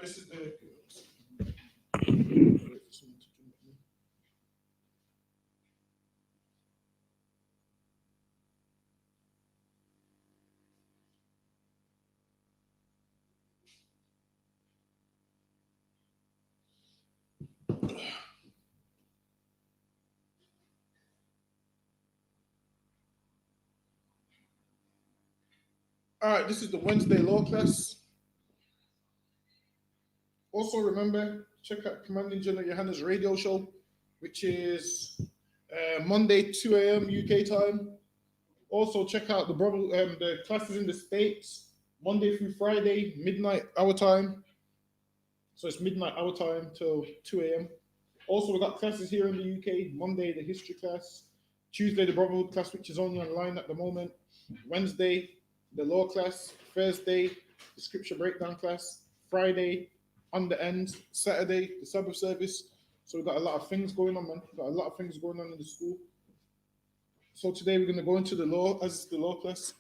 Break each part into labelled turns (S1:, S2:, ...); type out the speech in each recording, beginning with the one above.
S1: this is the. All right, this is the Wednesday law class. Also, remember, check out Commanding General YAHANNA's radio show, which is Monday, 2 a.m. UK time. Also, check out the classes in the States, Monday through Friday, midnight our time. So it's midnight our time till 2 a.m. Also, we got classes here in the UK, Monday, the history class, Tuesday, the Brotherhood class, which is only online at the moment, Wednesday, the law class, Thursday, the scripture breakdown class, Friday, on the end, Saturday, the Sabbath service. So we've got a lot of things going on, man. We've got a lot of things going on in the school. So today we're going to go into the law as the law class.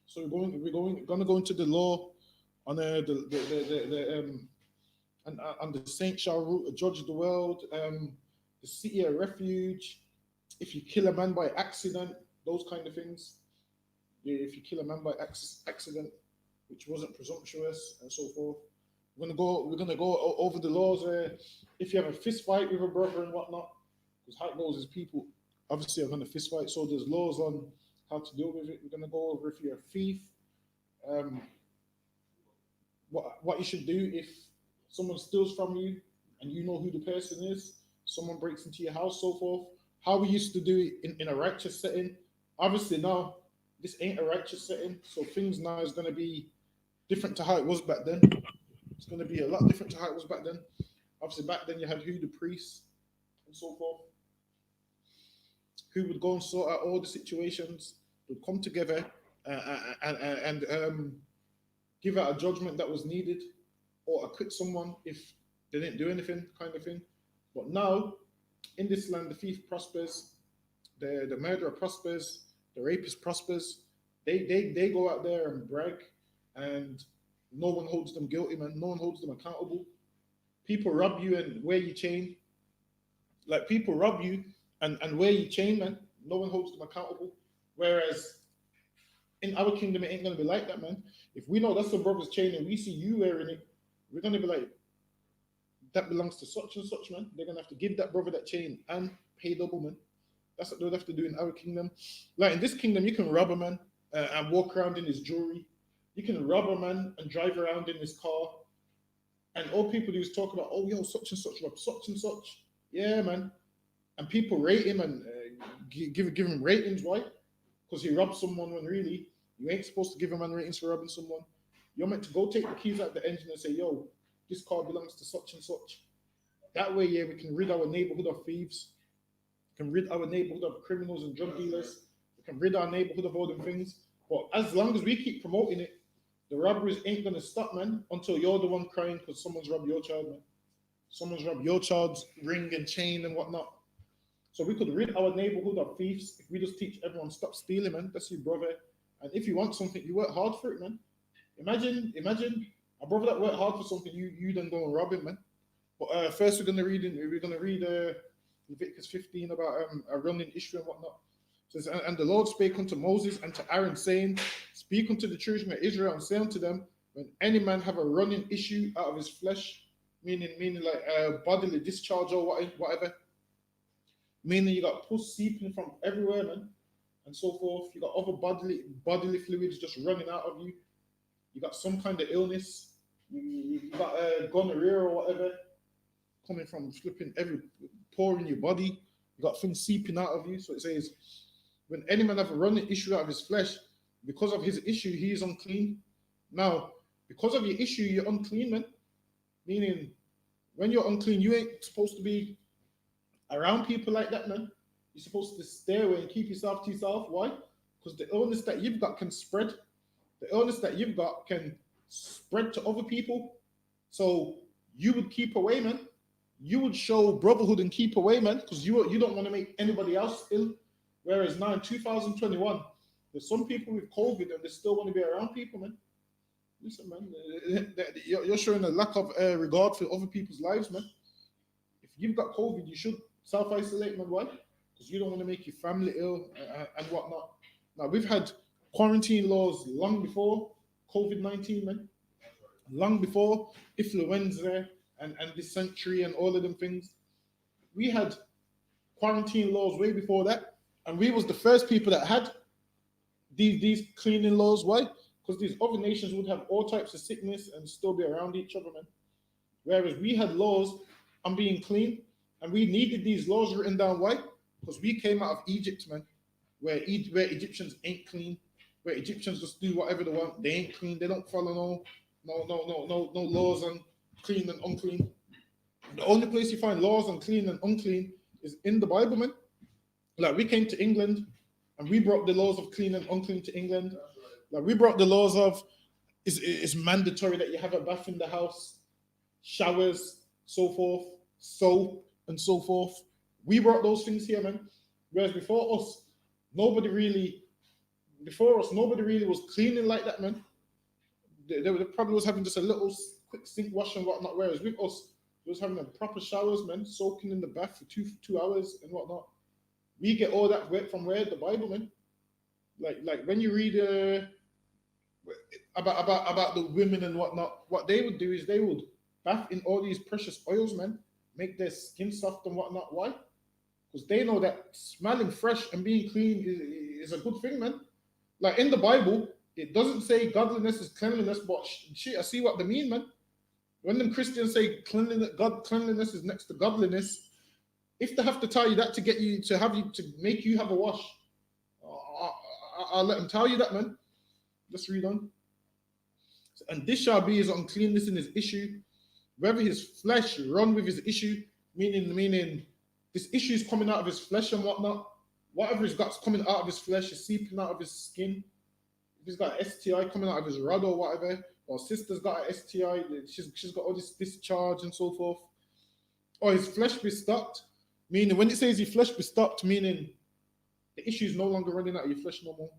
S1: So we're going to go into the law on and the saint shall judge the world, the city of refuge, if you kill a man by accident, those kind of things. Yeah, if you kill a man by accident, which wasn't presumptuous, and so forth. We're gonna go over the laws. If you have a fist fight with a brother and whatnot, because how it goes is people obviously are gonna fist fight. So there's laws on how to deal with it. We're gonna go over if you're a thief, what you should do if someone steals from you and you know who the person is. Someone breaks into your house, so forth. How we used to do it in a righteous setting. Obviously now this ain't a righteous setting, so things now is gonna be different to how it was back then. It's going to be a lot different to how it was back then. Obviously, back then you had the priests and so forth, who would go and sort out all the situations, would come together and give out a judgment that was needed, or acquit someone if they didn't do anything, kind of thing. But now, in this land, the thief prospers, the murderer prospers, the rapist prospers. They go out there and brag, and no one holds them guilty, man. No one holds them accountable. People rob you and wear you chain. Like people rob you and wear you chain, man. No one holds them accountable. Whereas in our kingdom, it ain't gonna be like that, man. If we know that's a brother's chain and we see you wearing it, we're gonna be like, that belongs to such and such, man. They're gonna have to give that brother that chain and pay double, man. That's what they'll have to do in our kingdom. Like in this kingdom, you can rob a man and walk around in his jewelry. You can rob a man and drive around in his car, and all people do is talk about, oh, yo, such and such rob such and such. Yeah, man. And people rate him and give him ratings. Why? Because he robbed someone when really you ain't supposed to give a man ratings for robbing someone. You're meant to go take the keys out of the engine and say, yo, this car belongs to such and such. That way, yeah, we can rid our neighborhood of thieves. We can rid our neighborhood of criminals and drug dealers. We can rid our neighborhood of all them things. But as long as we keep promoting it, the robberies ain't gonna stop, man, until you're the one crying because someone's robbed your child, man. Someone's robbed your child's ring and chain and whatnot. So we could rid our neighborhood of thieves if we just teach everyone stop stealing, man. That's your brother. And if you want something, you work hard for it, man. Imagine a brother that worked hard for something, you then go and rob him, man. But first we're gonna read Leviticus 15 about a running issue and whatnot. It says, and the Lord spake unto Moses and to Aaron, saying, speak unto the children of Israel and say unto them, when any man have a running issue out of his flesh, meaning like bodily discharge or whatever, meaning you got pus seeping from everywhere, man, and so forth. You got other bodily fluids just running out of you. You got some kind of illness. You got gonorrhea or whatever coming from flipping every pore in your body. You got things seeping out of you. So it says, when any man have a running issue out of his flesh, because of his issue, he is unclean. Now, because of your issue, you're unclean, man. Meaning, when you're unclean, you ain't supposed to be around people like that, man. You're supposed to stay away and keep yourself to yourself. Why? Because the illness that you've got can spread. The illness that you've got can spread to other people. So you would keep away, man. You would show brotherhood and keep away, man, because you don't want to make anybody else ill. Whereas now in 2021, there's some people with COVID and they still want to be around people, man. Listen, man, you're showing a lack of regard for other people's lives, man. If you've got COVID, you should self-isolate, man. Why? Because you don't want to make your family ill and whatnot. Now, we've had quarantine laws long before COVID-19, man. Long before influenza and dysentery and all of them things. We had quarantine laws way before that. And we was the first people that had these cleaning laws. Why? Because these other nations would have all types of sickness and still be around each other, man. Whereas we had laws on being clean, and we needed these laws written down. Why? Because we came out of Egypt, man, where Egyptians ain't clean, where Egyptians just do whatever they want. They ain't clean. They don't follow no laws on clean and unclean. The only place you find laws on clean and unclean is in the Bible, man. Like we came to England and we brought the laws of clean and unclean to England. Like we brought the laws of it's mandatory that you have a bath in the house, showers, so forth, soap, and so forth. We brought those things here, man. Whereas before us, nobody really was cleaning like that, man. They probably was having just a little quick sink wash and whatnot. Whereas with us, we was having a proper showers, man, soaking in the bath for two hours and whatnot. We get all that wet from where? The Bible, man. Like when you read about the women and whatnot, what they would do is they would bath in all these precious oils, man, make their skin soft and whatnot. Why? Because they know that smelling fresh and being clean is a good thing, man. Like in the Bible, it doesn't say godliness is cleanliness, but shit, I see what they mean, man. When them Christians say cleanliness is next to godliness, if they have to tell you that to get you to make you have a wash, I'll let them tell you that, man. Let's read on. And this shall be his uncleanness in his issue, whether his flesh run with his issue, meaning this issue is coming out of his flesh and whatnot. Whatever he's got coming out of his flesh is seeping out of his skin. If he's got an STI coming out of his rod or whatever, or sister's got an STI, she's got all this discharge and so forth. Or his flesh be stopped, meaning when it says your flesh be stopped, meaning the issue is no longer running out of your flesh no more.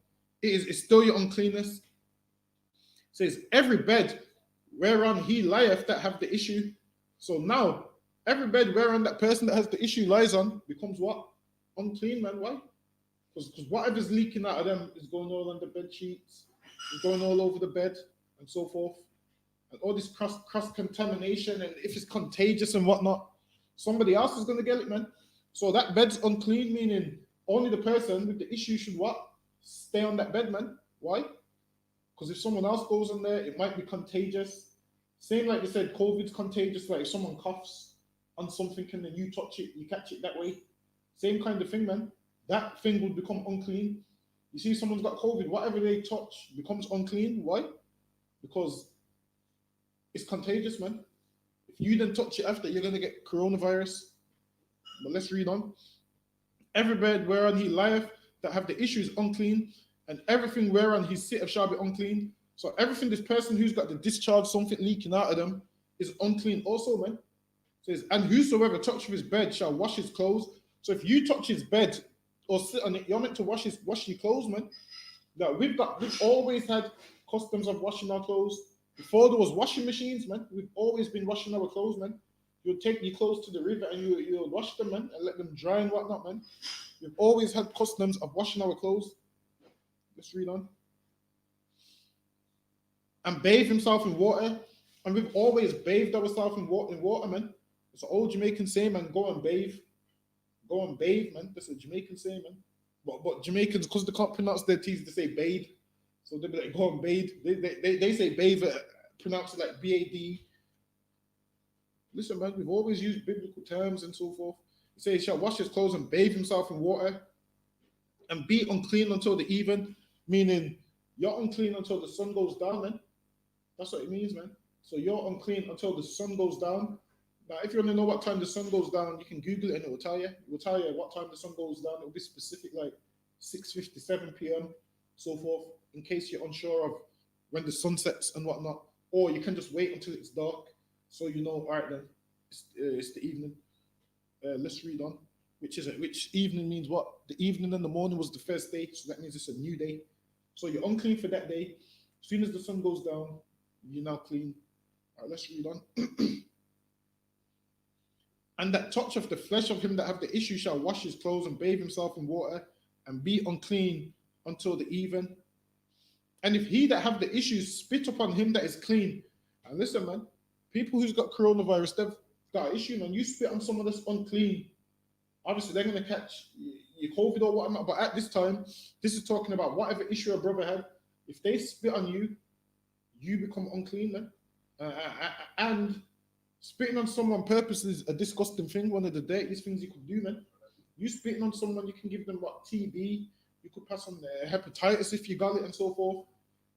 S1: It's still your uncleanness. It says every bed whereon he lieth that have the issue. So now every bed whereon that person that has the issue lies on becomes what? Unclean, man. Why? Because whatever's leaking out of them is going all on the bed sheets, is going all over the bed and so forth. And all this cross contamination, and if it's contagious and whatnot, somebody else is going to get it, man. So that bed's unclean, meaning only the person with the issue should what? Stay on that bed, man. Why? Because if someone else goes on there, it might be contagious. Same like they said, COVID's contagious. Like if someone coughs on something and then you touch it, you catch it that way. Same kind of thing, man. That thing would become unclean. You see, someone's got COVID, whatever they touch becomes unclean. Why? Because it's contagious, man. If you then touch it after, you're going to get coronavirus. But let's read on. Every bed whereon he lieth that have the issue is unclean, and everything whereon he sitteth shall be unclean. So everything this person who's got the discharge, something leaking out of them, is unclean also, man. It says, and whosoever touch his bed shall wash his clothes. So if you touch his bed or sit on it, you're meant to wash your clothes, man. Now we've always had customs of washing our clothes. Before there was washing machines, man, we've always been washing our clothes, man. You'll take your clothes to the river and you'll wash them, man, and let them dry and whatnot, man. We've always had customs of washing our clothes. Let's read on. And bathe himself in water. And we've always bathed ourselves in water, man. It's an old Jamaican saying, man, go and bathe. Go and bathe, man. That's a Jamaican saying, man. But Jamaicans, because they can't pronounce their T's, they say bathe. So they'll be like, go and bathe. They say bathe, pronounce it like B-A-D. Listen, man, we've always used biblical terms and so forth. It says, he shall wash his clothes and bathe himself in water and be unclean until the even, meaning you're unclean until the sun goes down, man. That's what it means, man. So you're unclean until the sun goes down. Now, if you want to know what time the sun goes down, you can Google it and it will tell you. It will tell you what time the sun goes down. It will be specific, like 6:57 p.m., so forth, in case you're unsure of when the sun sets and whatnot. Or you can just wait until it's dark, so you know, all right, then, it's the evening. Let's read on. Which evening means what? The evening and the morning was the first day, so that means it's a new day. So you're unclean for that day. As soon as the sun goes down, You're now clean. All right, let's read on. And that touch of the flesh of him that have the issue shall wash his clothes and bathe himself in water and be unclean until the even. And if he that have the issue spit upon him that is clean, and listen, man, people who's got coronavirus, they've got an issue, man. You spit on someone that's unclean, obviously they're going to catch your COVID or whatnot. But at this time, this is talking about whatever issue a brother had. If they spit on you, you become unclean, man. And spitting on someone on purpose is a disgusting thing. One of the dirtiest things you could do, man. You spitting on someone, you can give them what, TB. You could pass on hepatitis if you got it and so forth.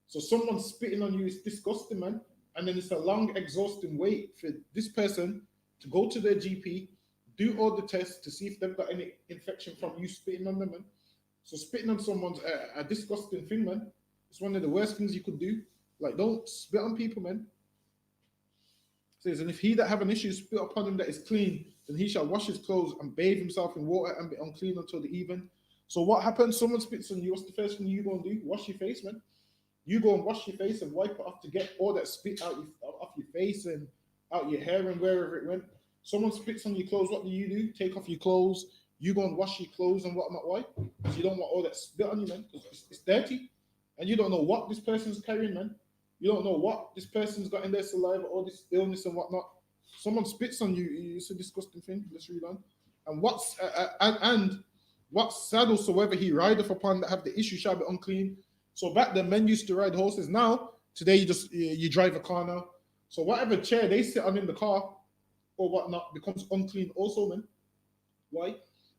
S1: So someone spitting on you is disgusting, man. And then it's a long, exhausting wait for this person to go to their GP, do all the tests to see if they've got any infection from you spitting on them, man. So spitting on someone's a disgusting thing, man. It's one of the worst things you could do. Like, don't spit on people, man. It says, and if he that have an issue spit upon him that is clean, then he shall wash his clothes and bathe himself in water and be unclean until the even. So what happens? Someone spits on you. What's the first thing you go and do? Wash your face, man. You go and wash your face and wipe it off to get all that spit out off your face and out your hair and wherever it went. Someone spits on your clothes. What do? Take off your clothes. You go and wash your clothes and whatnot. Why? Because you don't want all that spit on you, man. Because it's dirty. And you don't know what this person's carrying, man. You don't know what this person's got in their saliva, all this illness and whatnot. Someone spits on you. It's a disgusting thing. Let's read on. And what's whatsoever he rideth upon that have the issue shall be unclean. So back then, men used to ride horses. Now, today, you drive a car now. So whatever chair they sit on in the car or whatnot becomes unclean also, man. Why?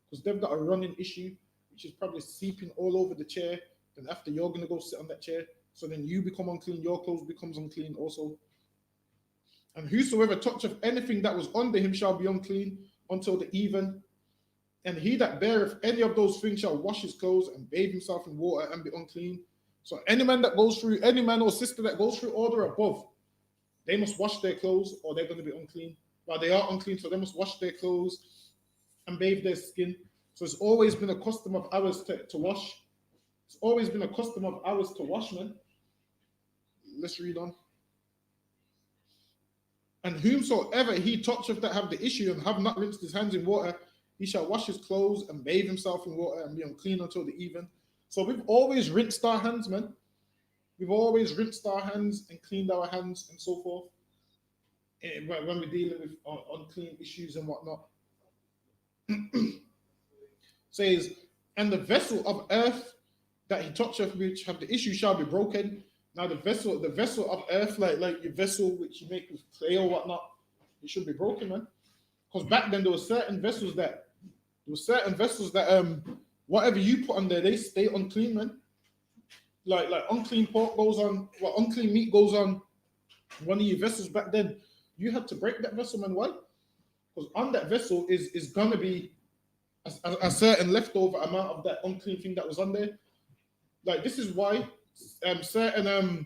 S1: Because they've got a running issue, which is probably seeping all over the chair. Then after you're going to go sit on that chair. So then you become unclean, your clothes becomes unclean also. And whosoever toucheth anything that was under him shall be unclean until the even. And he that beareth any of those things shall wash his clothes and bathe himself in water and be unclean. So any man or sister that goes through order above, they must wash their clothes or they're going to be unclean. Well, they are unclean, so they must wash their clothes and bathe their skin. So it's always been a custom of ours to wash. It's always been a custom of ours to wash, man. Let's read on. And whomsoever he toucheth that have the issue and have not rinsed his hands in water, he shall wash his clothes and bathe himself in water and be unclean until the even. So we've always rinsed our hands, man. We've always rinsed our hands and cleaned our hands and so forth when we're dealing with unclean issues and whatnot. Says, and the vessel of earth that he toucheth, which have the issue, shall be broken. Now the vessel of earth, like your vessel which you make with clay or whatnot, it should be broken, man. Because back then there were certain vessels that whatever you put on there, they stay unclean, man. Like unclean pork goes on, unclean meat goes on one of your vessels back then. You had to break that vessel, man. Why? Because on that vessel is gonna be a certain leftover amount of that unclean thing that was on there. Like this is why certain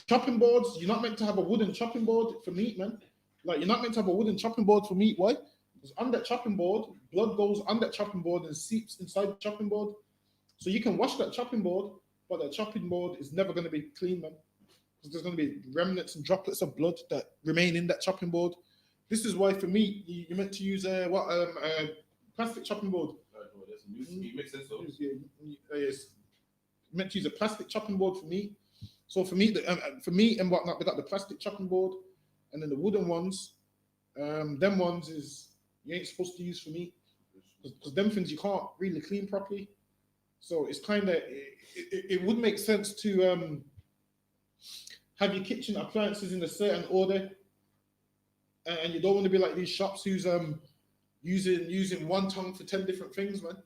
S1: chopping boards, you're not meant to have a wooden chopping board for meat, man. Like you're not meant to have a wooden chopping board for meat. Why? Because on that chopping board, blood goes on that chopping board and seeps inside the chopping board. So you can wash that chopping board, but that chopping board is never going to be clean, man. Because there's going to be remnants and droplets of blood that remain in that chopping board. This is why for meat, you're meant to use a plastic chopping board.
S2: It makes sense though.
S1: Yes. Meant to use a plastic chopping board for meat. So for meat and whatnot, they got the plastic chopping board, and then the wooden ones. Them ones is you ain't supposed to use for meat because them things you can't really clean properly. So it's kind of it would make sense to have your kitchen appliances in a certain order, and you don't want to be like these shops who's using one tongue for 10 different things, man.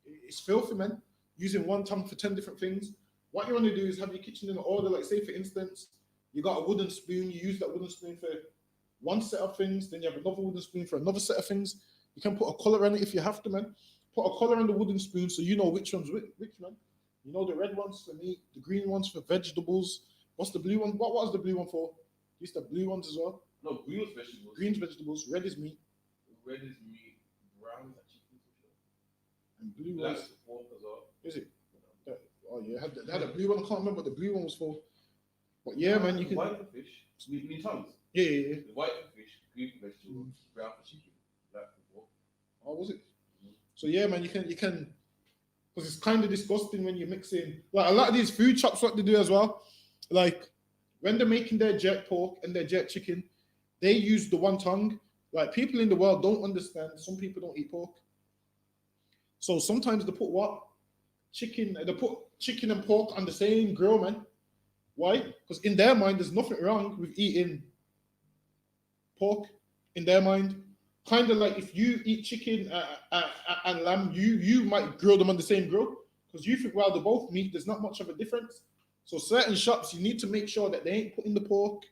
S1: It's filthy, man. Using one tongue for 10 different things. What you want to do is have your kitchen in order. Like say for instance, you got a wooden spoon. You use that wooden spoon for one set of things. Then you have another wooden spoon for another set of things. You can put a color on it if you have to, man. Put a color on the wooden spoon so you know which one's which, man. You know the red ones for meat, the green ones for vegetables. What's the blue one? What was the blue one for? Use the blue ones as well.
S2: No, green is vegetables.
S1: Green's vegetables. Red is meat.
S2: Red is meat. Brown is chicken.
S1: And blue
S2: Black
S1: was
S2: pork as well.
S1: Is it? Oh yeah, had a blue one. I can't remember what the blue one was for. But yeah, man, you can.
S2: White for fish, we need tongues.
S1: Yeah.
S2: The white for fish, green for vegetable, brown for chicken, black for pork.
S1: Oh, was it? So yeah, man, you can, because it's kind of disgusting when you mix in. Like a lot of these food shops, what they do as well, like when they're making their jerk pork and their jerk chicken, they use the one tongue. Like people in the world don't understand. Some people don't eat pork, so sometimes they put what chicken. They put chicken and pork on the same grill, man. Why? Because in their mind, there's nothing wrong with eating pork. In their mind, kind of like if you eat chicken and lamb, you might grill them on the same grill because you think, well, they're both meat. There's not much of a difference. So certain shops, you need to make sure that they ain't putting the pork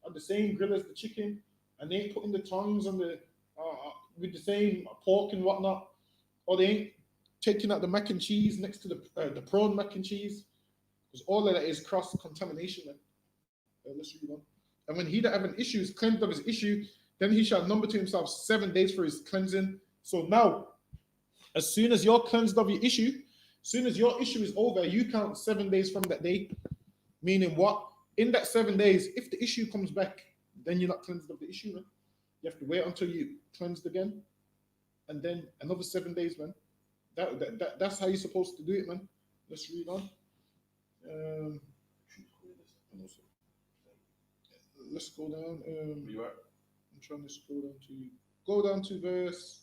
S1: on the same grill as the chicken, and they ain't putting the tongues on the with the same pork and whatnot, or they ain't taking out the mac and cheese next to the prawn mac and cheese, because all of that is cross contamination. Let's read on. And when he that have an issue is cleansed of his issue, then he shall number to himself 7 days for his cleansing. So now, as soon as you're cleansed of your issue, as soon as your issue is over, you count 7 days from that day. Meaning what? In that 7 days, if the issue comes back, then you're not cleansed of the issue, man. You have to wait until you cleansed again, and then another 7 days, man. That's how you're supposed to do it, man. Let's read on. Let's go down.
S2: You are?
S1: I'm trying to scroll down to go down to verse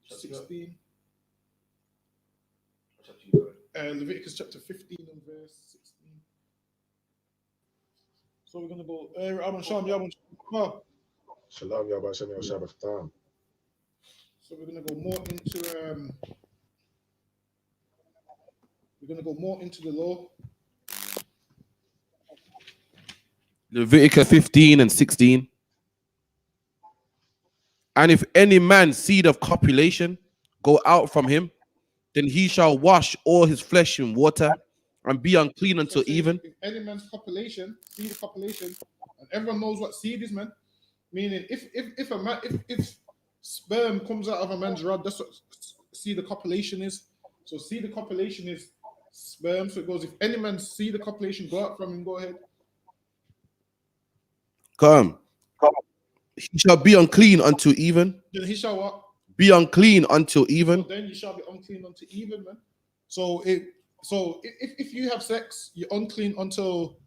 S1: 16. Leviticus chapter 15 and verse 16. So we're gonna go.
S3: Shalom, Yahweh Shem Shabbat Tam.
S1: So we're gonna go more into the law.
S4: Leviticus 15 and 16. And if any man seed of copulation go out from him, then he shall wash all his flesh in water and be unclean until even.
S1: If any man's copulation, seed of copulation, and everyone knows what seed is, man. Meaning, if a man, if sperm comes out of a man's rod, that's what seed of copulation is. So seed of copulation is sperm. So it goes, if any man's seed of copulation go out from him, go ahead.
S4: Come. He shall be unclean until even.
S1: Then he shall what?
S4: Be unclean until even.
S1: So then you shall be unclean until even, man. So if you have sex, you're unclean until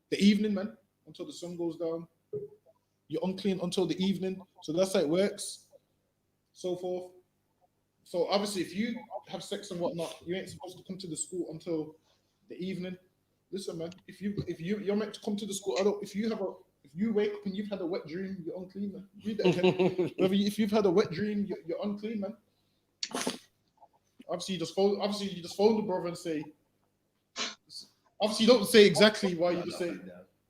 S1: the evening, man. Until the sun goes down. You're unclean until the evening. So that's how it works. So forth. So obviously, if you have sex and whatnot, you ain't supposed to come to the school until the evening. Listen, man. If you're meant to come to the school, if you wake up and you've had a wet dream, you're unclean, man. Read that again. If you've had a wet dream, you're unclean, man. Obviously, you just phone the brother and say. Obviously, you don't say exactly why. You just say.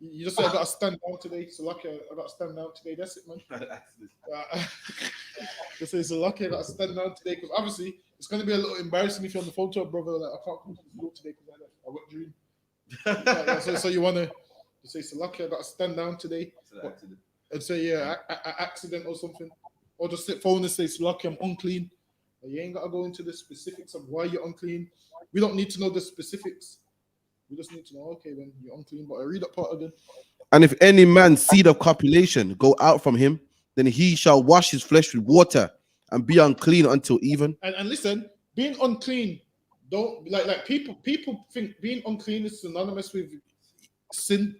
S1: You just say, I got to stand down today. So lucky, I got to stand down today. That's it, man. Just say, so lucky, I got to stand down today. Because obviously, it's going to be a little embarrassing if you're on the phone to a brother, like, I can't come to the school today because I had a wet dream. So you want to say, so lucky, I got to stand down today. And say, yeah, accident or something. Or just sit phone and say, so lucky, I'm unclean. But you ain't got to go into the specifics of why you're unclean. We don't need to know the specifics. We just need to know, okay, then you're unclean. But I read that part again.
S4: And if any man's seed of copulation go out from him, then he shall wash his flesh with water and be unclean until even.
S1: And listen, being unclean, don't like people think being unclean is synonymous with sin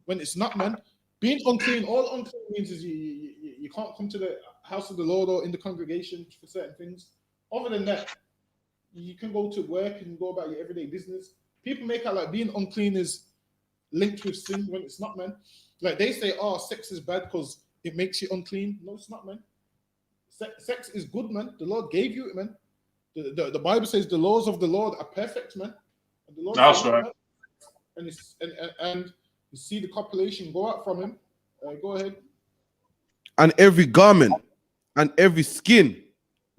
S1: when it's not, man. Being unclean, all unclean means is you can't come to the house of the Lord or in the congregation for certain things. Other than that, you can go to work and go about your everyday business. People make out like being unclean is linked with sin when it's not, man. Like they say, oh, sex is bad because it makes you unclean. No, it's not, man. Sex is good, man. The Lord gave you it, man. The Bible says the laws of the Lord are perfect, man. And the Lord
S3: That's right.
S1: Man. And you see the copulation go out from him. Go ahead.
S4: And every garment and every skin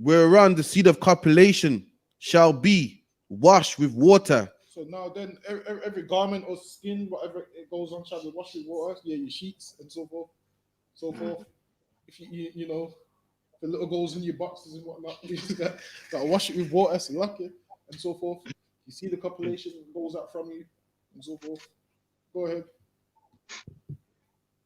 S4: whereon the seed of copulation shall be washed with water.
S1: So now then every garment or skin, whatever it goes on, shall be washed with water. Yeah, your sheets and so forth. If you know, the little goes in your boxes and whatnot, you got to wash it with water, so lucky, and so forth. You see the copulation goes out from you, and so forth. Go ahead. If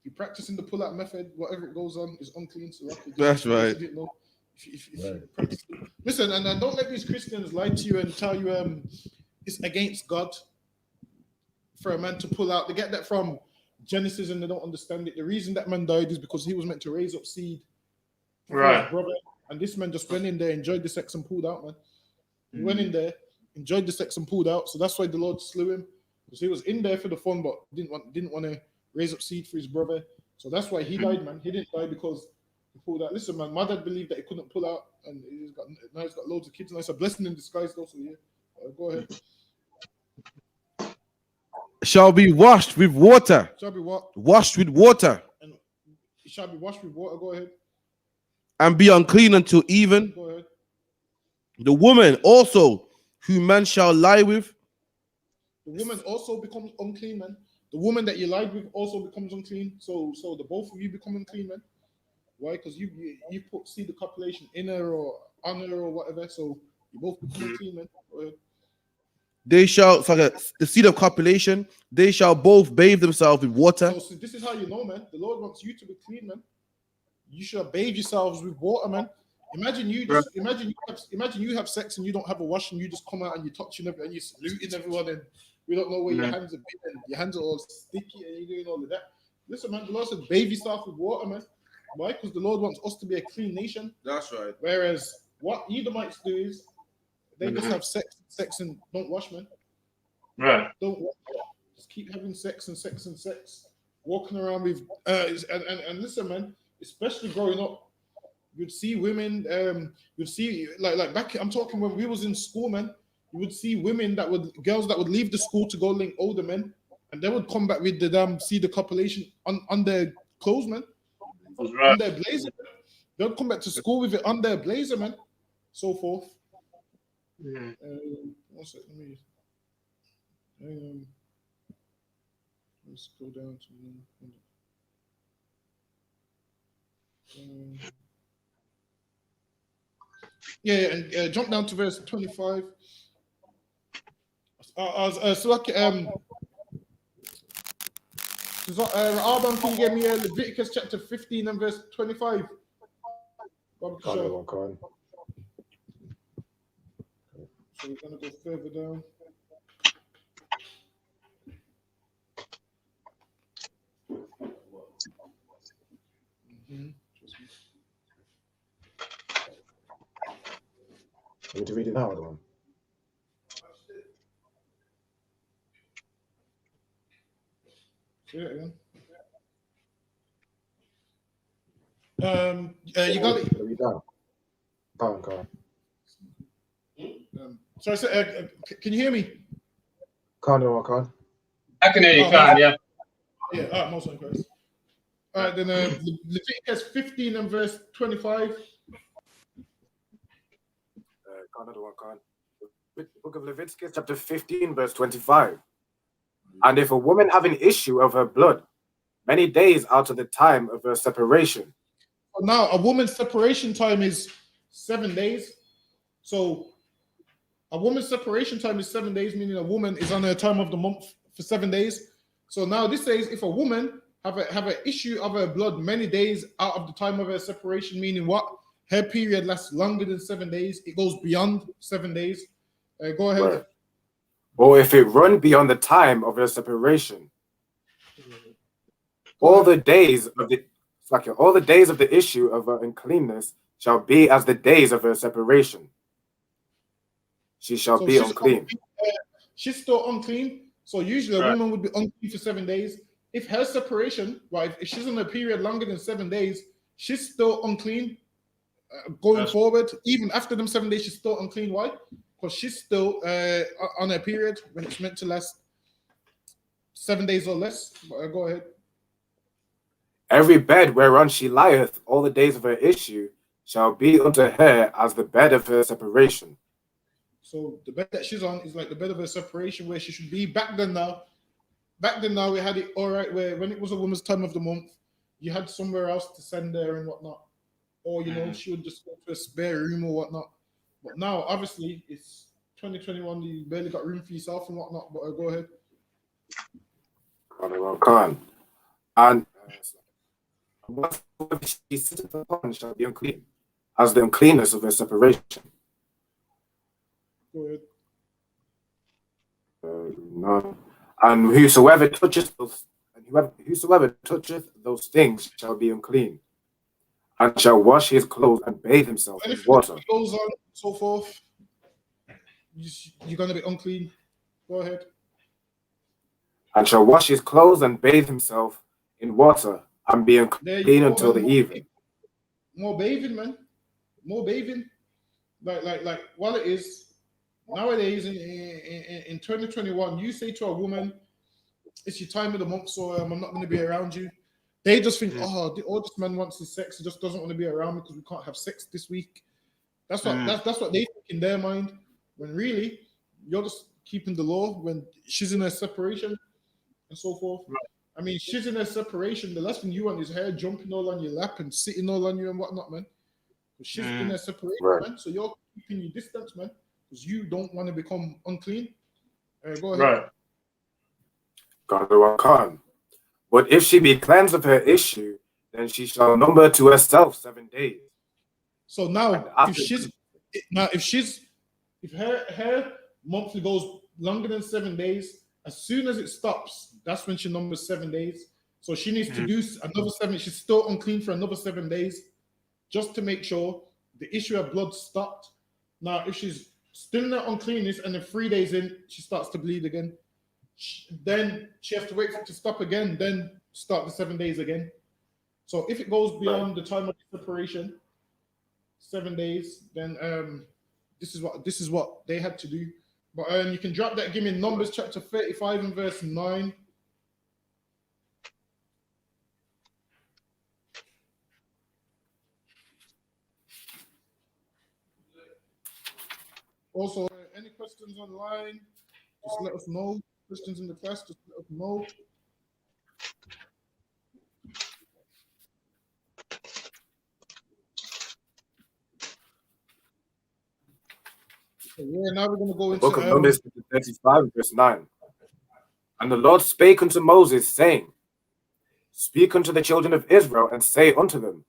S1: you're practicing the pull-out method, whatever it goes on is unclean. So
S4: That's right.
S1: You didn't know. If you practice it. Listen, and don't let these Christians lie to you and tell you it's against God for a man to pull out. They get that from Genesis and they don't understand it. The reason that man died is because he was meant to raise up seed for his brother. And this man just went in there, enjoyed the sex and pulled out, man. He went in there, enjoyed the sex and pulled out. So that's why the Lord slew him. Because he was in there for the fun, but didn't want to raise up seed for his brother. So that's why he died, man. He didn't die because he pulled out. Listen, man, my dad believed that he couldn't pull out, and now he's got loads of kids. And it's a blessing in disguise, though. So yeah, go ahead.
S4: Shall be washed with water.
S1: Shall be what?
S4: Washed with water.
S1: And it shall be washed with water. Go ahead.
S4: And be unclean until even.
S1: Go ahead.
S4: The woman also, who man shall lie with.
S1: The woman also becomes unclean, man. The woman that you lied with also becomes unclean. So the both of you become unclean, man. Why? Because you put seed the copulation in her or on her or whatever. So you both become unclean, man. Go ahead.
S4: They shall, the seed of copulation, they shall both bathe themselves with water.
S1: So this is how you know, man. The Lord wants you to be clean, man. You should bathe yourselves with water, man. Imagine you have sex and you don't have a wash and you just come out and you're touching everyone and you're saluting everyone and we don't know where your hands have been and your hands are all sticky and you're doing all of that. Listen, man, the Lord said bathe yourself with water, man. Why? Because the Lord wants us to be a clean nation.
S4: That's right.
S1: Whereas what Edomites do is they just have sex and don't wash, man.
S5: Right.
S1: Don't wash. Just keep having sex and sex and sex. Walking around with and listen, man, especially growing up, you'd see women, you'd see like back, I'm talking when we was in school, man, you would see girls that would leave the school to go link older men, and they would come back with the see the copulation on their clothes, man.
S5: Right.
S1: On their blazer. They'll come back to school with it on their blazer, man. So forth. One second, let's go down to and jump down to verse 25. Alban, can you get me Leviticus chapter 15 and verse 25?
S3: Can't.
S1: So we're going to go further down.
S3: You need to read it now, Adam.
S1: Say it again. You got it.
S3: Read down. Can't.
S1: Sorry, can you hear me?
S3: Can't.
S5: I can hear you, Khan, yeah.
S1: Yeah, all right, most of Christ. All right, then Leviticus 15 and verse 25.
S6: Book of Leviticus, chapter 15, verse 25. And if a woman have an issue of her blood, many days out of the time of her separation.
S1: Now, a woman's separation time is 7 days. So, a woman's separation time is 7 days, meaning a woman is on her time of the month for 7 days. So now this says if a woman have an issue of her blood many days out of the time of her separation, meaning what? Her period lasts longer than 7 days. It goes beyond 7 days. Go ahead.
S6: Right. Or if it run beyond the time of her separation. All the days of the issue of her uncleanness shall be as the days of her separation. She shall be unclean.
S1: She's still unclean. So usually a woman would be unclean for 7 days. If her separation, right, if she's on a period longer than 7 days, she's still unclean going forward. Even after them 7 days, she's still unclean. Why? Because she's still on her period when it's meant to last 7 days or less. Go ahead.
S6: Every bed whereon she lieth all the days of her issue shall be unto her as the bed of her separation.
S1: So the bed that she's on is like the bed of her separation where she should be. Back then now we had it all right where when it was a woman's time of the month, you had somewhere else to send her and whatnot. Or, she would just go to a spare room or whatnot. But now, obviously, it's 2021, you barely got room for yourself and whatnot. But go ahead.
S6: Khan. And whatsoever she sitteth upon shall be unclean, as the uncleanness of her separation.
S1: Go ahead.
S6: No. And whosoever toucheth those things shall be unclean, and shall wash his clothes and bathe himself in
S1: Anything
S6: water.
S1: that goes on, so forth, you're gonna be unclean. Go ahead.
S6: And shall wash his clothes and bathe himself in water, and be
S1: There
S6: unclean
S1: you go,
S6: until the
S1: man.
S6: evening.
S1: More bathing, man. More bathing. Like while it is nowadays in 2021, you say to a woman, it's your time of the month, so I'm not going to be around you. They just think, all this man wants is sex. He just doesn't want to be around me because we can't have sex this week. That's what that's what they think in their mind. When really, you're just keeping the law. When she's in a separation and so forth.
S5: Right.
S1: I mean, she's in a separation. The last thing you want is her jumping all on your lap and sitting all on you and whatnot, man. But she's in a separation,
S6: Right.
S1: man. So you're keeping your distance, man, because you don't want to become unclean. Go ahead.
S5: Right.
S6: Khan. But if she be cleansed of her issue, then she shall number to herself 7 days.
S1: So now,
S6: And
S1: if her monthly goes longer than 7 days, as soon as it stops, that's when she numbers 7 days. So she needs to do another 7. She's still unclean for another 7 days, just to make sure the issue of blood stopped. Now, if she's still in that uncleanness and then 3 days in, she starts to bleed again, then she has to wait for it to stop again, then start the 7 days again. So if it goes beyond the time of separation, 7 days, then this is what they had to do. But you can drop that. Give me Numbers chapter 35 and verse 9. Also, any questions online, just let us know. Questions in the class, just let us know. So, yeah, now we're going to go
S6: The
S1: into
S6: book of Numbers 35, verse 9. And the Lord spake unto Moses, saying, Speak unto the children of Israel, and say unto them,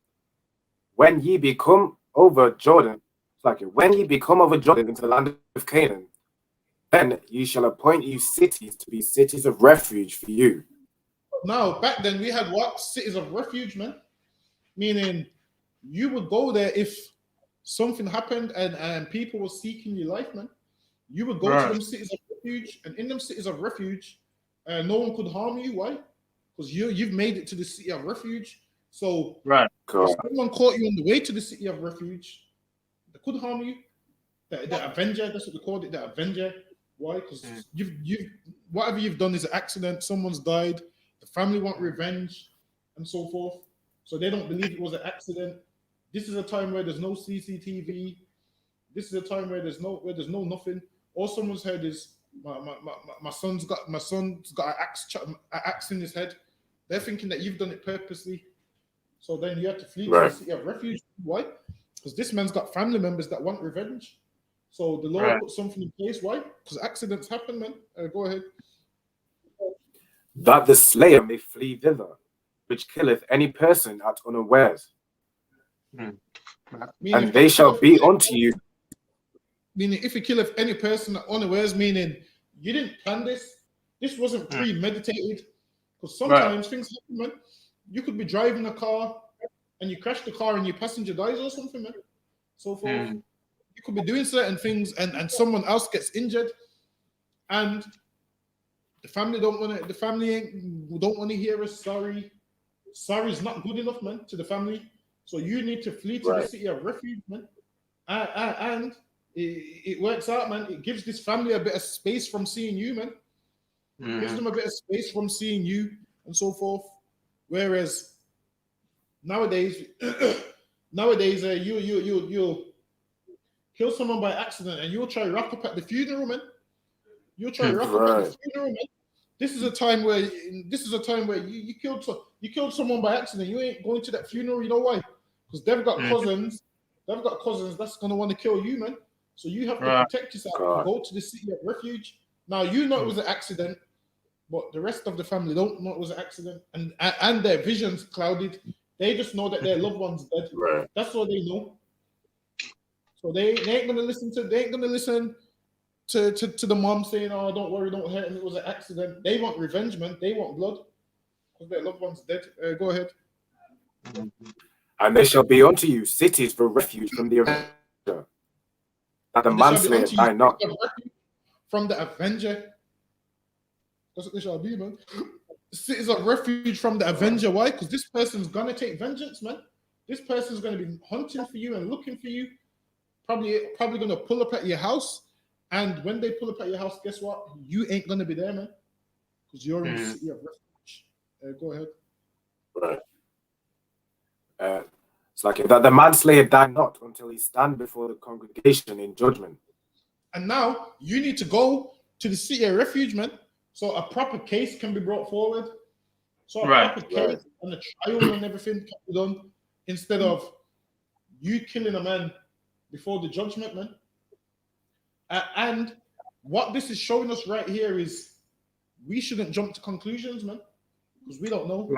S6: When ye become over Jordan into the land of Canaan, then ye shall appoint you cities to be cities of refuge for you.
S1: Now, back then we had what? Cities of refuge, man. Meaning you would go there if something happened and people were seeking your life, man. You would go to them cities of refuge, and in them cities of refuge, no one could harm you. Why? Because you've made it to the city of refuge. So if someone caught you on the way to the city of refuge, they could harm you. The Avenger, that's what they called it, the Avenger. Why? Because you've whatever you've done is an accident, someone's died, the family want revenge, and so forth. So they don't believe it was an accident. This is a time where there's no CCTV. This is a time where there's no nothing. All someone's heard is my son's got an axe in his head. They're thinking that you've done it purposely. So then you have to flee to the city of refuge. Why? Because this man's got family members that want revenge. So the Lord put something in place. Why? Because accidents happen, man. Go ahead.
S6: That the slayer may flee thither, which killeth any person at unawares. And they shall be unto you.
S1: Meaning, if you kill any person at unawares, meaning you didn't plan this. This wasn't premeditated. Because sometimes things happen, man. You could be driving a car and you crash the car and your passenger dies or something, man. So forth. You could be doing certain things and someone else gets injured, and the family don't want to hear a sorry. Sorry is not good enough, man, to the family. So you need to flee to the city of refuge, man. And it works out, man. It gives this family a bit of space from seeing you, man. Gives them a bit of space from seeing you and so forth. Whereas nowadays, you'll kill someone by accident and you'll try to rock up at the funeral, man. You'll try to rock up at the funeral, man. This is a time where you killed someone by accident. You ain't going to that funeral. You know why? Because they've got cousins. They've got cousins that's gonna want to kill you, man. So you have to protect yourself and go to the city of refuge. Now you know it was an accident, but the rest of the family don't know it was an accident, and their vision's clouded. They just know that their loved one's dead.
S6: Right.
S1: That's all they know. So they ain't gonna listen to the mom saying, "Oh, don't worry, don't hurt him. It was an accident." They want revenge, man. They want blood because their loved one's dead. Go ahead.
S6: And there shall be unto you cities for refuge from the avenger, that the
S1: And there shall be
S6: manslayer
S1: unto you
S6: die not.
S1: cities of refuge from the avenger. That's what they shall be, man. Cities of refuge from the avenger. Why? Because this person's gonna take vengeance, man. This person's gonna be hunting for you and looking for you. Probably gonna pull up at your house. And when they pull up at your house, guess what? You ain't gonna be there, man. Because you're in the city of refuge. Go ahead.
S6: Right. It's like that the manslayer die not until he stand before the congregation in judgment.
S1: And now you need to go to the city of refuge, man. So a proper case can be brought forward. So a proper case and a trial and everything can be done instead of you killing a man before the judgment, man. And what this is showing us right here is we shouldn't jump to conclusions, man, because we don't know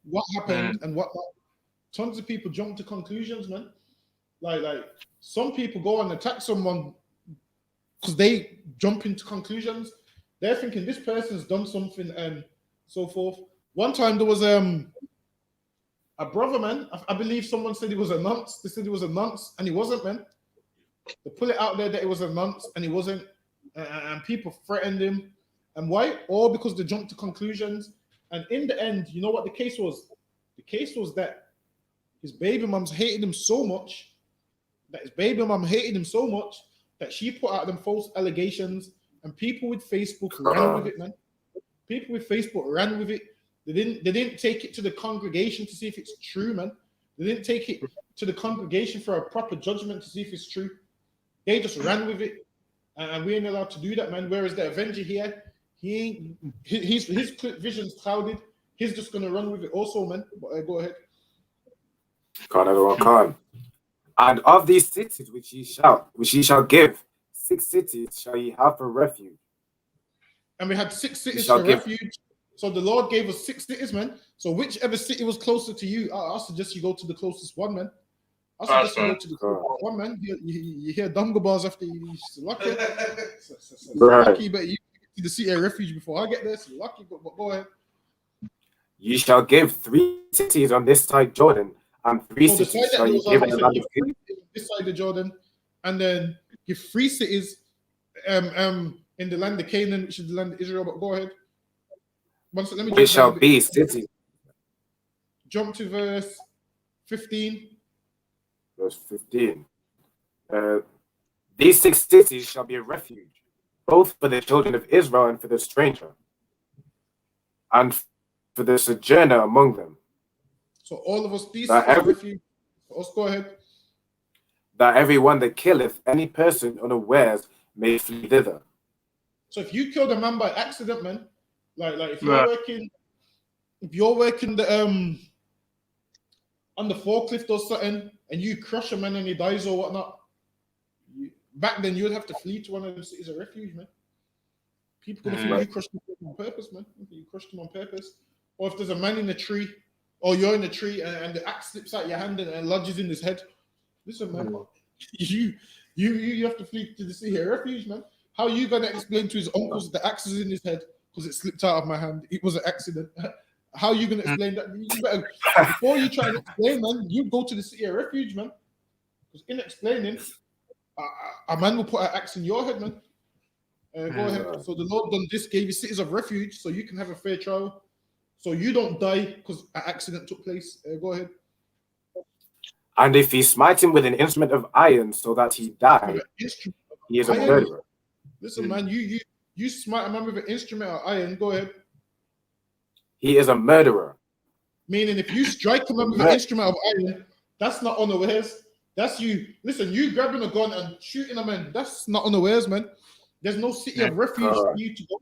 S1: what happened and what not. Tons of people jump to conclusions, man. Like some people go and attack someone because they jump into conclusions. They're thinking this person's done something and so forth. One time there was a brother, man. I believe someone said he was a nonce. They said he was a nonce, and he wasn't, man. They put it out there that it was a nonce, and he wasn't. And people threatened him. And why? All because they jumped to conclusions. And in the end, you know what the case was? The case was that his baby mums hated him so much that she put out them false allegations, and people with Facebook ran with it, man. People with Facebook ran with it. They didn't take it to the congregation to see if it's true, man. They didn't take it to the congregation for a proper judgment to see if it's true. They just ran with it, and we ain't allowed to do that, man. Whereas the Avenger here, his vision's clouded. He's just gonna run with it, also, man. But go ahead.
S6: Can't everyone can. And of these cities which ye shall give, 6 cities shall ye have for refuge.
S1: And we had 6 cities for refuge. So the Lord gave us 6 cities, man. So whichever city was closer to you, I suggest you go to the closest one, man. I suggest you go to the closest one, man. You hear Dunga bars after you. Lucky. Lucky, but you get to the city of refuge before I get there. So lucky, but go ahead.
S6: Ye shall give 3 cities on this side Jordan, and 3 cities shall ye give in the land of
S1: this side of Jordan, and then give 3 cities in the land of Canaan, which is the land of Israel. But go ahead. Let me
S6: which shall be cities.
S1: Jump to verse 15.
S6: Verse 15. These 6 cities shall be a refuge, both for the children of Israel and for the stranger, and for the sojourner among them.
S1: So all of us, these refuge. Let's go ahead.
S6: That every one that killeth any person unawares may flee thither.
S1: So if you killed a man by accident, man, like if you're working the on the forklift or something, and you crush a man and he dies or whatnot, back then you would have to flee to one of the cities of refuge, man. People gonna think you crushed him on purpose, man. You crushed him on purpose. Or if there's a man in a tree, or you're in a tree and the axe slips out your hand and lodges in his head. Listen, man, you have to flee to the city of refuge, man. How are you gonna explain to his uncles that the axe is in his head because it slipped out of my hand? It was an accident. How are you gonna explain that? You better, before you try to explain, man, you go to the city of refuge, man. Because in explaining, a man will put an axe in your head, man. Go ahead. So the Lord done this, gave you cities of refuge, so you can have a fair trial, so you don't die because an accident took place. Go ahead.
S6: And if he smite him with an instrument of iron, so that he die, he is a murderer.
S1: Listen, man, you smite a man with an instrument of iron. Go ahead.
S6: He is a murderer.
S1: Meaning, if you strike a man with an instrument of iron, that's not unawares. That's you. Listen, you grabbing a gun and shooting a man, that's not unawares, man. There's no city of refuge for you to go.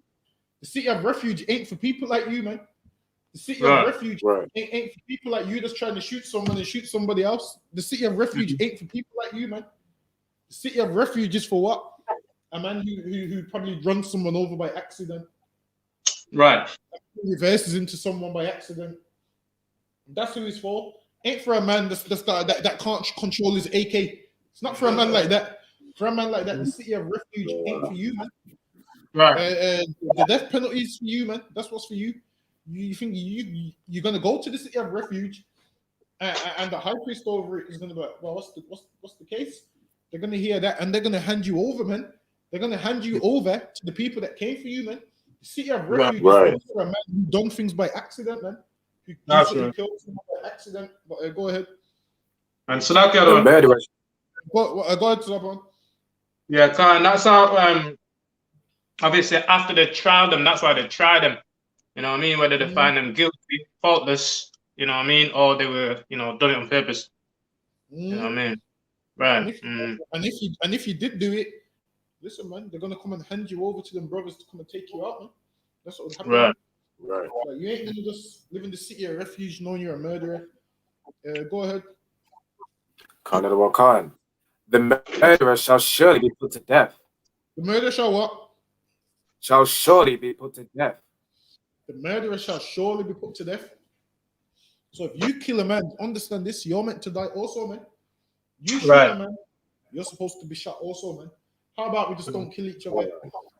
S1: The city of refuge ain't for people like you, man. The city of refuge ain't for people like you that's trying to shoot someone and shoot somebody else. The city of refuge ain't for people like you, man. The city of refuge is for what? A man who probably runs someone over by accident.
S5: Right.
S1: Reverses into someone by accident. That's who it's for. Ain't for a man that can't control his AK. It's not for a man like that. For a man like that, the city of refuge ain't for you, man.
S5: Right.
S1: The death penalty is for you, man. That's what's for you. You think you're gonna go to the city of refuge, and the high priest over it is gonna be like, well, what's the case? They're gonna hear that, and they're gonna hand you over, man. They're gonna hand you over to the people that came for you, man. The city of refuge is for a man who done things by accident, man. Who killed someone by accident. But go ahead.
S5: And so that
S6: The murderer.
S1: Go ahead, Sabon.
S5: Yeah, Khan, that's how obviously after they tried them, that's why they tried them. You know what I mean? Whether they find them guilty, faultless, you know what I mean, or they were, done it on purpose. You know what I mean? Right.
S1: And if you did do it, listen, man, they're gonna come and hand you over to them brothers to come and take you out, man. That's what would happen.
S5: Right.
S6: Right.
S1: Like, you ain't gonna just live in the city of refuge knowing you're a murderer. Go ahead.
S6: Khan. The murderer shall surely be put to death.
S1: The murderer shall what?
S6: Shall surely be put to death.
S1: The murderer shall surely be put to death. So if you kill a man, understand this, you're meant to die also, man. You shoot a man, you're supposed to be shot also, man. How about we just don't kill each other?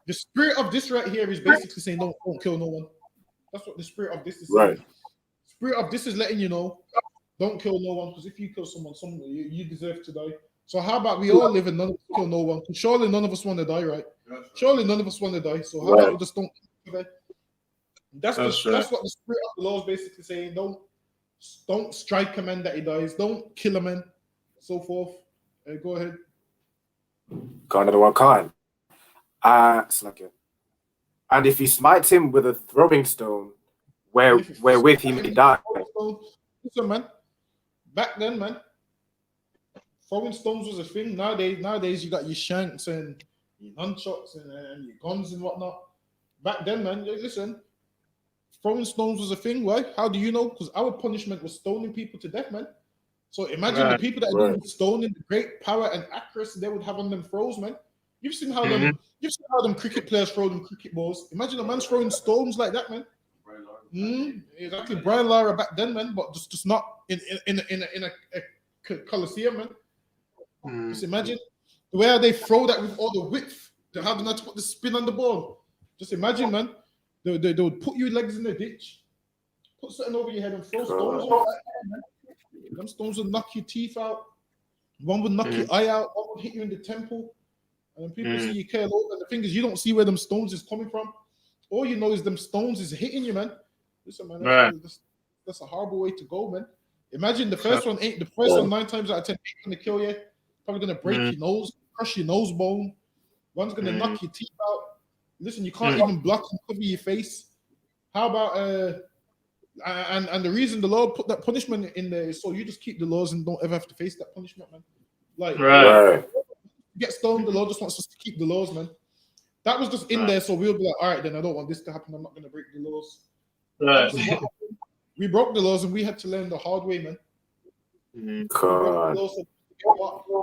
S1: The spirit of this right here is basically saying don't kill no one. That's what the spirit of this is saying.
S6: Right.
S1: Spirit of this is letting you know, don't kill no one, because if you kill someone, you deserve to die. So how about we all live and none of us kill no one? Because surely none of us want to die, right? Surely none of us want to die. So how about we just don't kill each other? That's what the spirit of the law is basically saying. Don't strike a man that he dies. Don't kill a man, so forth. Go ahead.
S6: Khan. And if he smites him with a throwing stone, wherewith he may die.
S1: Listen, man. Back then, man, throwing stones was a thing. Nowadays you got your shanks and your nunchucks and your guns and whatnot. Back then, man, listen, throwing stones was a thing. Why? How do you know? Because our punishment was stoning people to death, man. So imagine the people that are stoning, the great power and accuracy they would have on them throws, man. You've seen how them cricket players throw them cricket balls. Imagine a man throwing stones like that, man. Exactly, Brian Lara back then, man, but just not in a coliseum, man. Just imagine the way they throw that with all the width. They have not to put the spin on the ball. Just imagine, man. They would put your legs in the ditch, put something over your head, and throw stones. Them stones would knock your teeth out. One would knock your eye out. One would hit you in the temple. And then people see you care low. And the thing is, you don't see where them stones is coming from. All you know is them stones is hitting you, man. Listen, man, that's a horrible way to go, man. Imagine the first one 9 times out of 10 ain't gonna kill you. Probably gonna break your nose, crush your nose bone. One's gonna knock your teeth out. Listen, you can't even block and cover your face. How about and the reason the Lord put that punishment in there is so you just keep the laws and don't ever have to face that punishment, man. Like get stoned, the Lord just wants us to keep the laws, man. That was just in there, so we'll be like, all right, then I don't want this to happen. I'm not gonna break the laws. We broke the laws and we had to learn the hard way, man.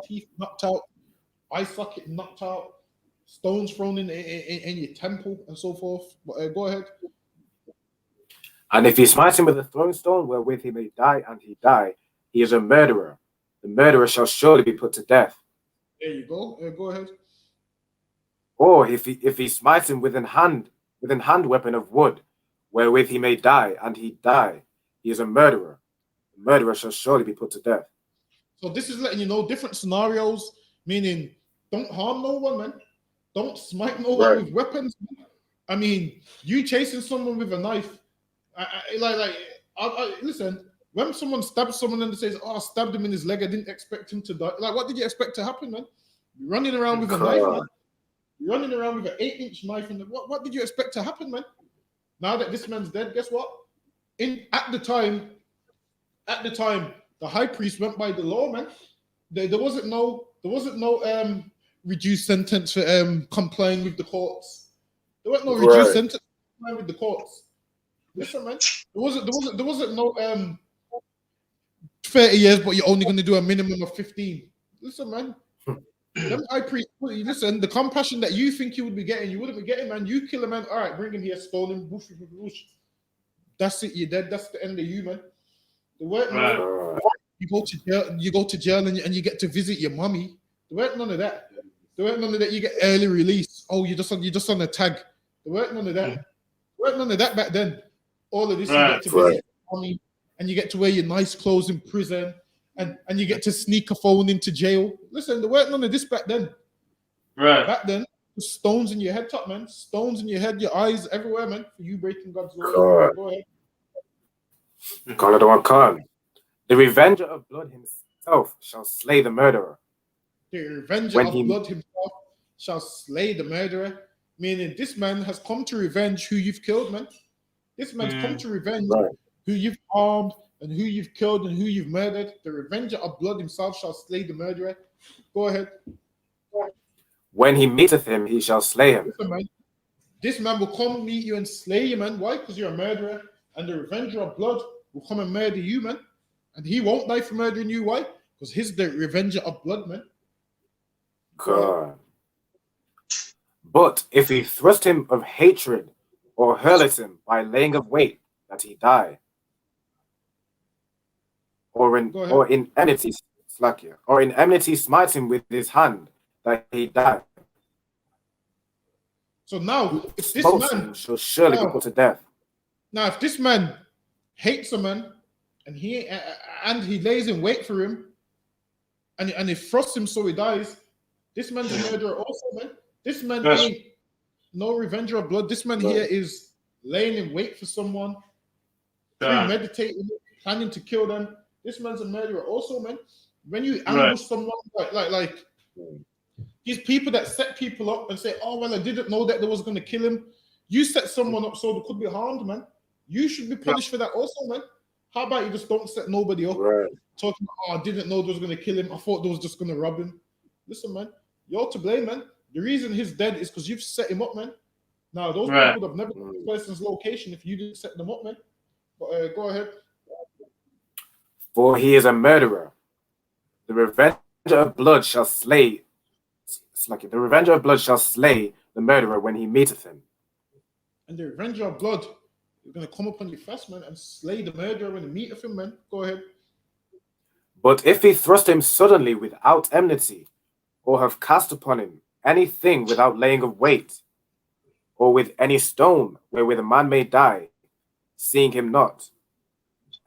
S1: Teeth knocked out, eye socket knocked out, stones thrown in your temple and so forth. But go ahead.
S6: And if he smites him with a throwing stone, wherewith he may die, and he die, he is a murderer. The murderer shall surely be put to death.
S1: There you go. Go ahead.
S6: Or if he smites him with an hand weapon of wood, wherewith he may die, and he die, he is a murderer. The murderer shall surely be put to death.
S1: So this is letting you know different scenarios, meaning don't harm no one, man. Don't smite no one with weapons. I mean, you chasing someone with a knife. Listen, when someone stabs someone and says, "Oh, I stabbed him in his leg. I didn't expect him to die." Like, what did you expect to happen, man? You're running around with a knife, man. You're running around with an 8-inch knife, and what did you expect to happen, man? Now that this man's dead, guess what? At the time, the high priest went by the law, man. There wasn't no reduced sentence for complying with the courts. There wasn't no reduced sentence for complying with the courts. Listen, man. There wasn't no 30 years, but you're only going to do a minimum of 15. Listen, man. Them high priests Well, you listen, the compassion that you think you would be getting, you wouldn't be getting, man. You kill a man, all right, bring him here, stone him, whoosh, whoosh, whoosh. That's it, you're dead. That's the end of you, man. There weren't
S5: Right.
S1: no, you go to jail and you get to visit your mummy. There weren't none of that. There weren't none of that. You get early release. Oh, you're just on a tag. There weren't none of that. There weren't none of that back then. All of this, you get to visit your mummy, and you get to wear your nice clothes in prison, and you get to sneak a phone into jail. Listen, there weren't none of this back then.
S5: Right.
S1: Back then, stones in your head, top man. Stones in your head, your eyes, everywhere, man. For you breaking God's law. Go ahead.
S6: Khan. The revenger of blood himself shall slay the murderer.
S1: The revenger of blood himself shall slay the murderer. Meaning, this man has come to revenge who you've killed, man. This man's come to revenge who you've harmed and who you've killed and who you've murdered. The revenger of blood himself shall slay the murderer. Go ahead.
S6: When he meeteth him, he shall slay him.
S1: Listen, man. This man will come meet you and slay you, man. Why? Because you're a murderer. And the revenger of blood will come and murder you, man. And he won't die for murdering you. Why? Because he's the revenger of blood, man.
S6: God. But if he thrust him of hatred or hurleth him by laying of weight, that he die. Or in enmity smite him with his hand, that he die.
S1: So now, if this man
S6: shall surely be put to death.
S1: Now, if this man hates a man and he lays in wait for him and he thrusts him so he dies, this man's a murderer also, man. This man ain't no revenger of blood. This man here is laying in wait for someone, premeditating, planning to kill them. This man's a murderer also, man. When you ambush someone like these people that set people up and say, oh, well, I didn't know that they was going to kill him. You set someone up so they could be harmed, man. You should be punished for that also, man. How about you just don't set nobody up? Talking about, oh, I didn't know they was going to kill him. I thought they was just going to rob him. Listen, man, you're to blame, man. The reason he's dead is because you've set him up, man. Now, those people would have never known the person's location if you didn't set them up, man. But go ahead.
S6: For he is a murderer. The revenger of blood shall slay. The revenger of blood shall slay the murderer when he meeteth him.
S1: And the revenger of blood is going to come upon you fast, man, and slay the murderer when he meeteth him, man. Go ahead.
S6: But if he thrust him suddenly without enmity, or have cast upon him anything without laying of weight, or with any stone wherewith a man may die, seeing him not,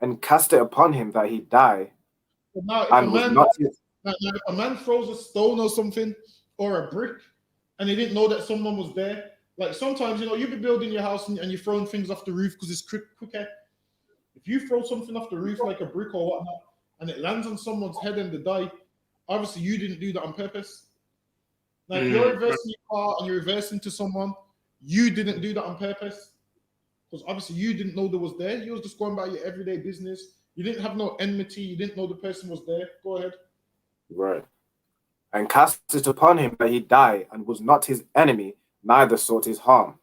S6: and cast it upon him that he die,
S1: now, if a man throws a stone or something, or a brick, and he didn't know that someone was there, like sometimes, you be building your house and you're throwing things off the roof because it's quicker. If you throw something off the roof like a brick or whatnot, and it lands on someone's head and they die, obviously you didn't do that on purpose. Now, if you're reversing your car and you're reversing to someone, you didn't do that on purpose. Because obviously you didn't know they was there. You was just going about your everyday business. You didn't have no enmity. You didn't know the person was there. Go ahead.
S6: Right. And cast it upon him that he die, and was not his enemy, neither sought his harm.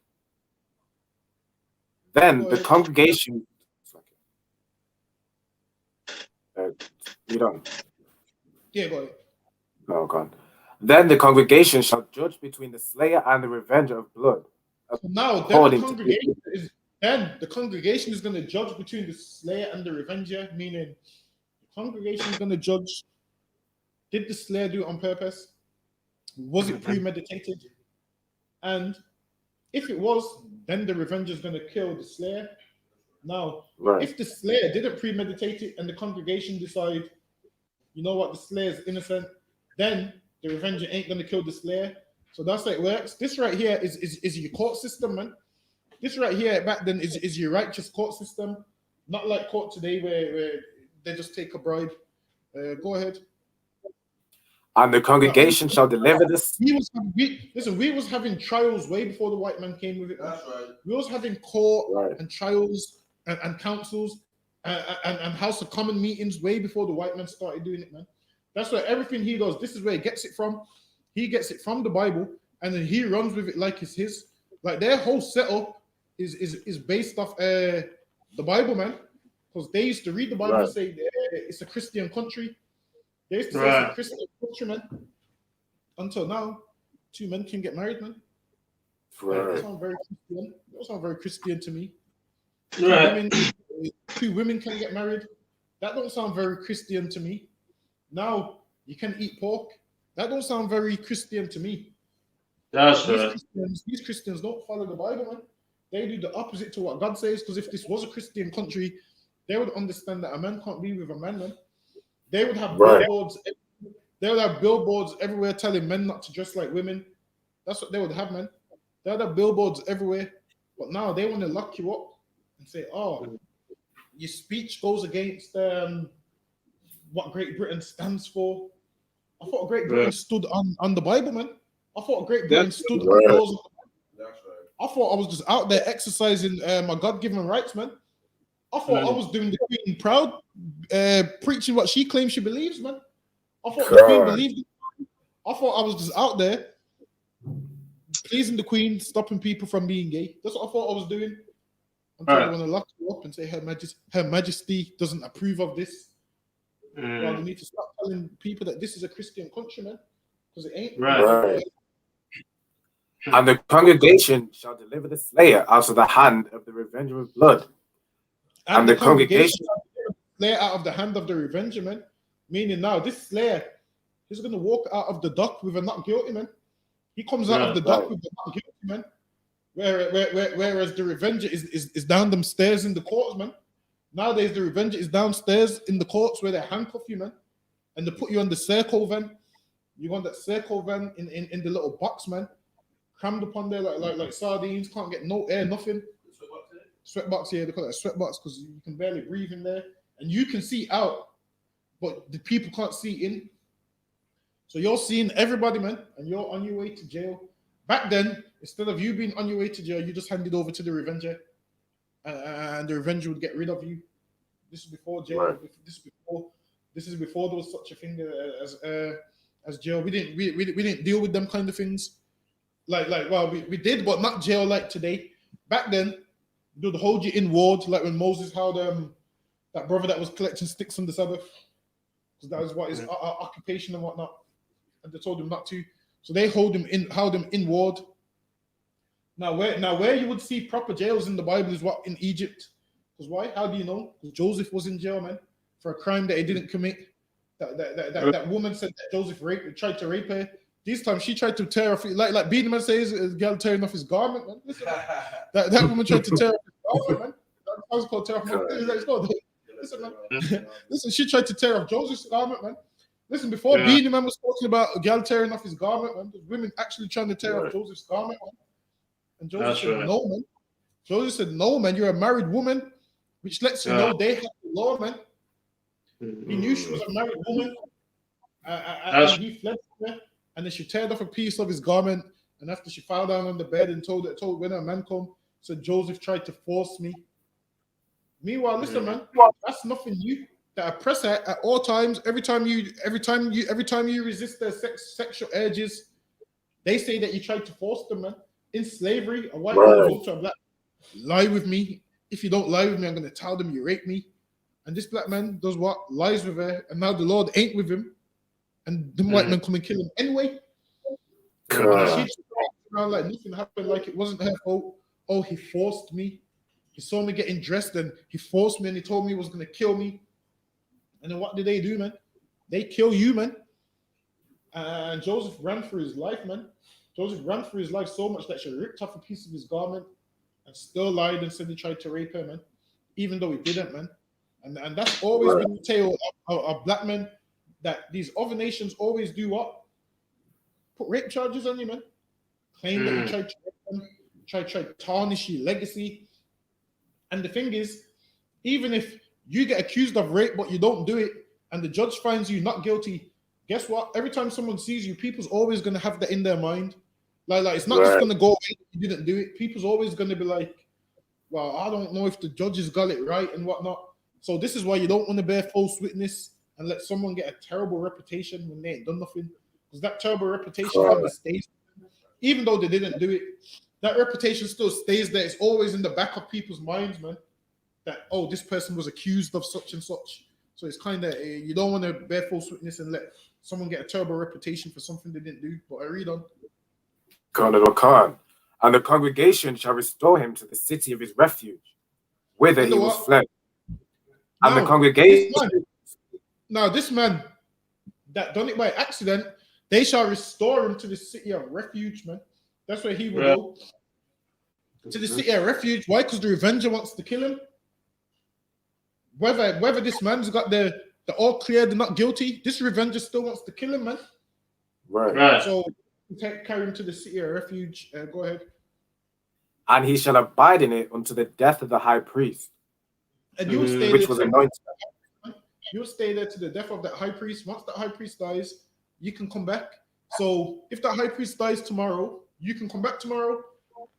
S6: Then the congregation... you don't?
S1: Yeah, go ahead.
S6: Oh, God. Then the congregation shall judge between the slayer and the revenger of blood.
S1: So now, then the congregation is going to judge between the slayer and the revenger, meaning the congregation is going to judge, did the slayer do it on purpose? Was it premeditated? And if it was, then the revenger is going to kill the slayer. Now, if the slayer didn't premeditate it and the congregation decide, you know what, the slayer is innocent, then the revenger ain't going to kill the slayer. So that's how it works. This right here is your court system, man. This right here back then is your righteous court system. Not like court today where they just take a bribe. Go ahead.
S6: And the congregation shall deliver this.
S1: We was having trials way before the white man came with it.
S2: That's right.
S1: We was having court and trials and councils and House of Common meetings way before the white man started doing it, man. That's where everything he does, this is where he gets it from. He gets it from the Bible, and then he runs with it like it's his. Like their whole setup is based off the Bible, man. Because they used to read the Bible and say it's a Christian country. They used to say it's a Christian country, man. Until now. two men can get married, man. That
S6: Right.
S1: sounds very Christian. That sounds very Christian to me.
S5: Right.
S1: Two women can get married. That don't sound very Christian to me. Now you can eat pork. That don't sound very Christian to me.
S5: That's
S1: These
S5: right.
S1: Christians don't follow the Bible, man. They do the opposite to what God says. Because if this was a Christian country, they would understand that a man can't be with a man, man. They would have
S6: Right.
S1: billboards. They would have billboards everywhere telling men not to dress like women. That's what they would have, man. They would have billboards everywhere. But now they want to lock you up and say, "Oh, your speech goes against what Great Britain stands for." I thought Great Britain stood on the Bible, man. I thought Great Britain stood on
S6: right.
S1: those.
S2: That's right.
S1: I thought I was just out there exercising my God-given rights, man. I thought I was doing the Queen proud, preaching what she claims she believes, man. I thought the Queen
S6: God.
S1: believed it. I thought I was just out there pleasing the Queen, stopping people from being gay. That's what I thought I was doing. Until they want to lock you up and say Her Majesty doesn't approve of this. Well, they need to stop telling people that this is a Christian country, man, because it ain't.
S6: Right. And the congregation shall deliver the slayer out of the hand of the revenger of blood. And the congregation
S1: slayer out of the hand of the revenger, man. Meaning now this slayer is going to walk out of the dock with a not guilty, man. He comes out of the dock with a not guilty, man. Whereas the revenger is down them stairs in the courts, man. Nowadays the revenger is downstairs in the courts where they handcuff you, man, and they put you on the circle van. You on that circle van in the little box, man, crammed upon there like sardines. Can't get no air, nothing. Sweatbox, yeah, they call it a sweatbox because you can barely breathe in there, and you can see out, but the people can't see in. So you're seeing everybody, man, and you're on your way to jail. Back then, instead of you being on your way to jail, you just handed over to the revenger, and the revenger would get rid of you. This is before jail.
S6: Right.
S1: This is before there was such a thing as jail. We didn't deal with them kind of things. Well, we did, but not jail like today. Back then, they would hold you in ward, like when Moses held that brother that was collecting sticks on the Sabbath, because that was what his occupation and whatnot, and they told him not to. So they held him in ward. Now where you would see proper jails in the Bible is what in Egypt. Because why? How do you know? Because Joseph was in jail, man, for a crime that he didn't commit. That woman said that Joseph tried to rape her. This time she tried to tear off, like Beanie Man says, a girl tearing off his garment, man. Listen, that woman tried to tear off his garment, man. That's called tear off. Listen, man. Listen, she tried to tear off Joseph's garment, man. Listen, before Beanie Man was talking about a girl tearing off his garment, man, there's women actually trying to tear off Joseph's garment, man. And Joseph said, no, man. Joseph said, no, man, you're a married woman, which lets you know they have the law, man. He knew she was a married woman, and he fled from her. And then she teared off a piece of his garment, and after she fell down on the bed and told when her man come, said Joseph tried to force me. Meanwhile, listen, man, that's nothing new. The oppressor at all times, every time you resist their sexual urges, they say that you tried to force them, man. In slavery, a white man goes to a black, lie with me. If you don't lie with me, I'm gonna tell them you raped me. And this black man does what? Lies with her, and now the Lord ain't with him. And the white men come and kill him anyway. She just around like nothing happened, like it wasn't her fault. Oh, he forced me. He saw me getting dressed and he forced me and he told me he was going to kill me. And then what did they do, man? They kill you, man. And Joseph ran for his life, man. Joseph ran for his life so much that she ripped off a piece of his garment and still lied and said he tried to rape her, man. Even though he didn't, man. And that's always been the tale of black men, that these other nations always do what? Put rape charges on you, man. Claim that you tried to rape them, try to tarnish your legacy. And the thing is, even if you get accused of rape but you don't do it and the judge finds you not guilty, guess what? Every time someone sees you, people's always going to have that in their mind. Like it's not just going to go away if you didn't do it. People's always going to be like, well, I don't know if the judges got it right and whatnot. So this is why you don't want to bear false witness and let someone get a terrible reputation when they ain't done nothing. Because that terrible reputation probably stays, even though they didn't do it. That reputation still stays there. It's always in the back of people's minds, man. That, oh, this person was accused of such and such. So it's kind of, you don't want to bear false witness and let someone get a terrible reputation for something they didn't do. But I read on.
S6: And the congregation shall restore him to the city of his refuge, whither
S1: And
S6: he
S1: the
S6: was
S1: what?
S6: fled. And the
S1: Now,
S6: congregation,
S1: this man that done it by accident, they shall restore him to the city of refuge, man. That's where he will go. To the city of refuge. Why? Because the revenger wants to kill him. Whether this man's got the all clear, they're not guilty, this revenger still wants to kill him, man.
S6: right.
S1: So carry him to the city of refuge. Go ahead.
S6: And he shall abide in it unto the death of the high priest,
S1: And you'll stay
S6: which
S1: there.
S6: was anointed.
S1: You'll stay there to the death of that high priest. Once that high priest dies, you can come back. So if that high priest dies tomorrow, you can come back tomorrow.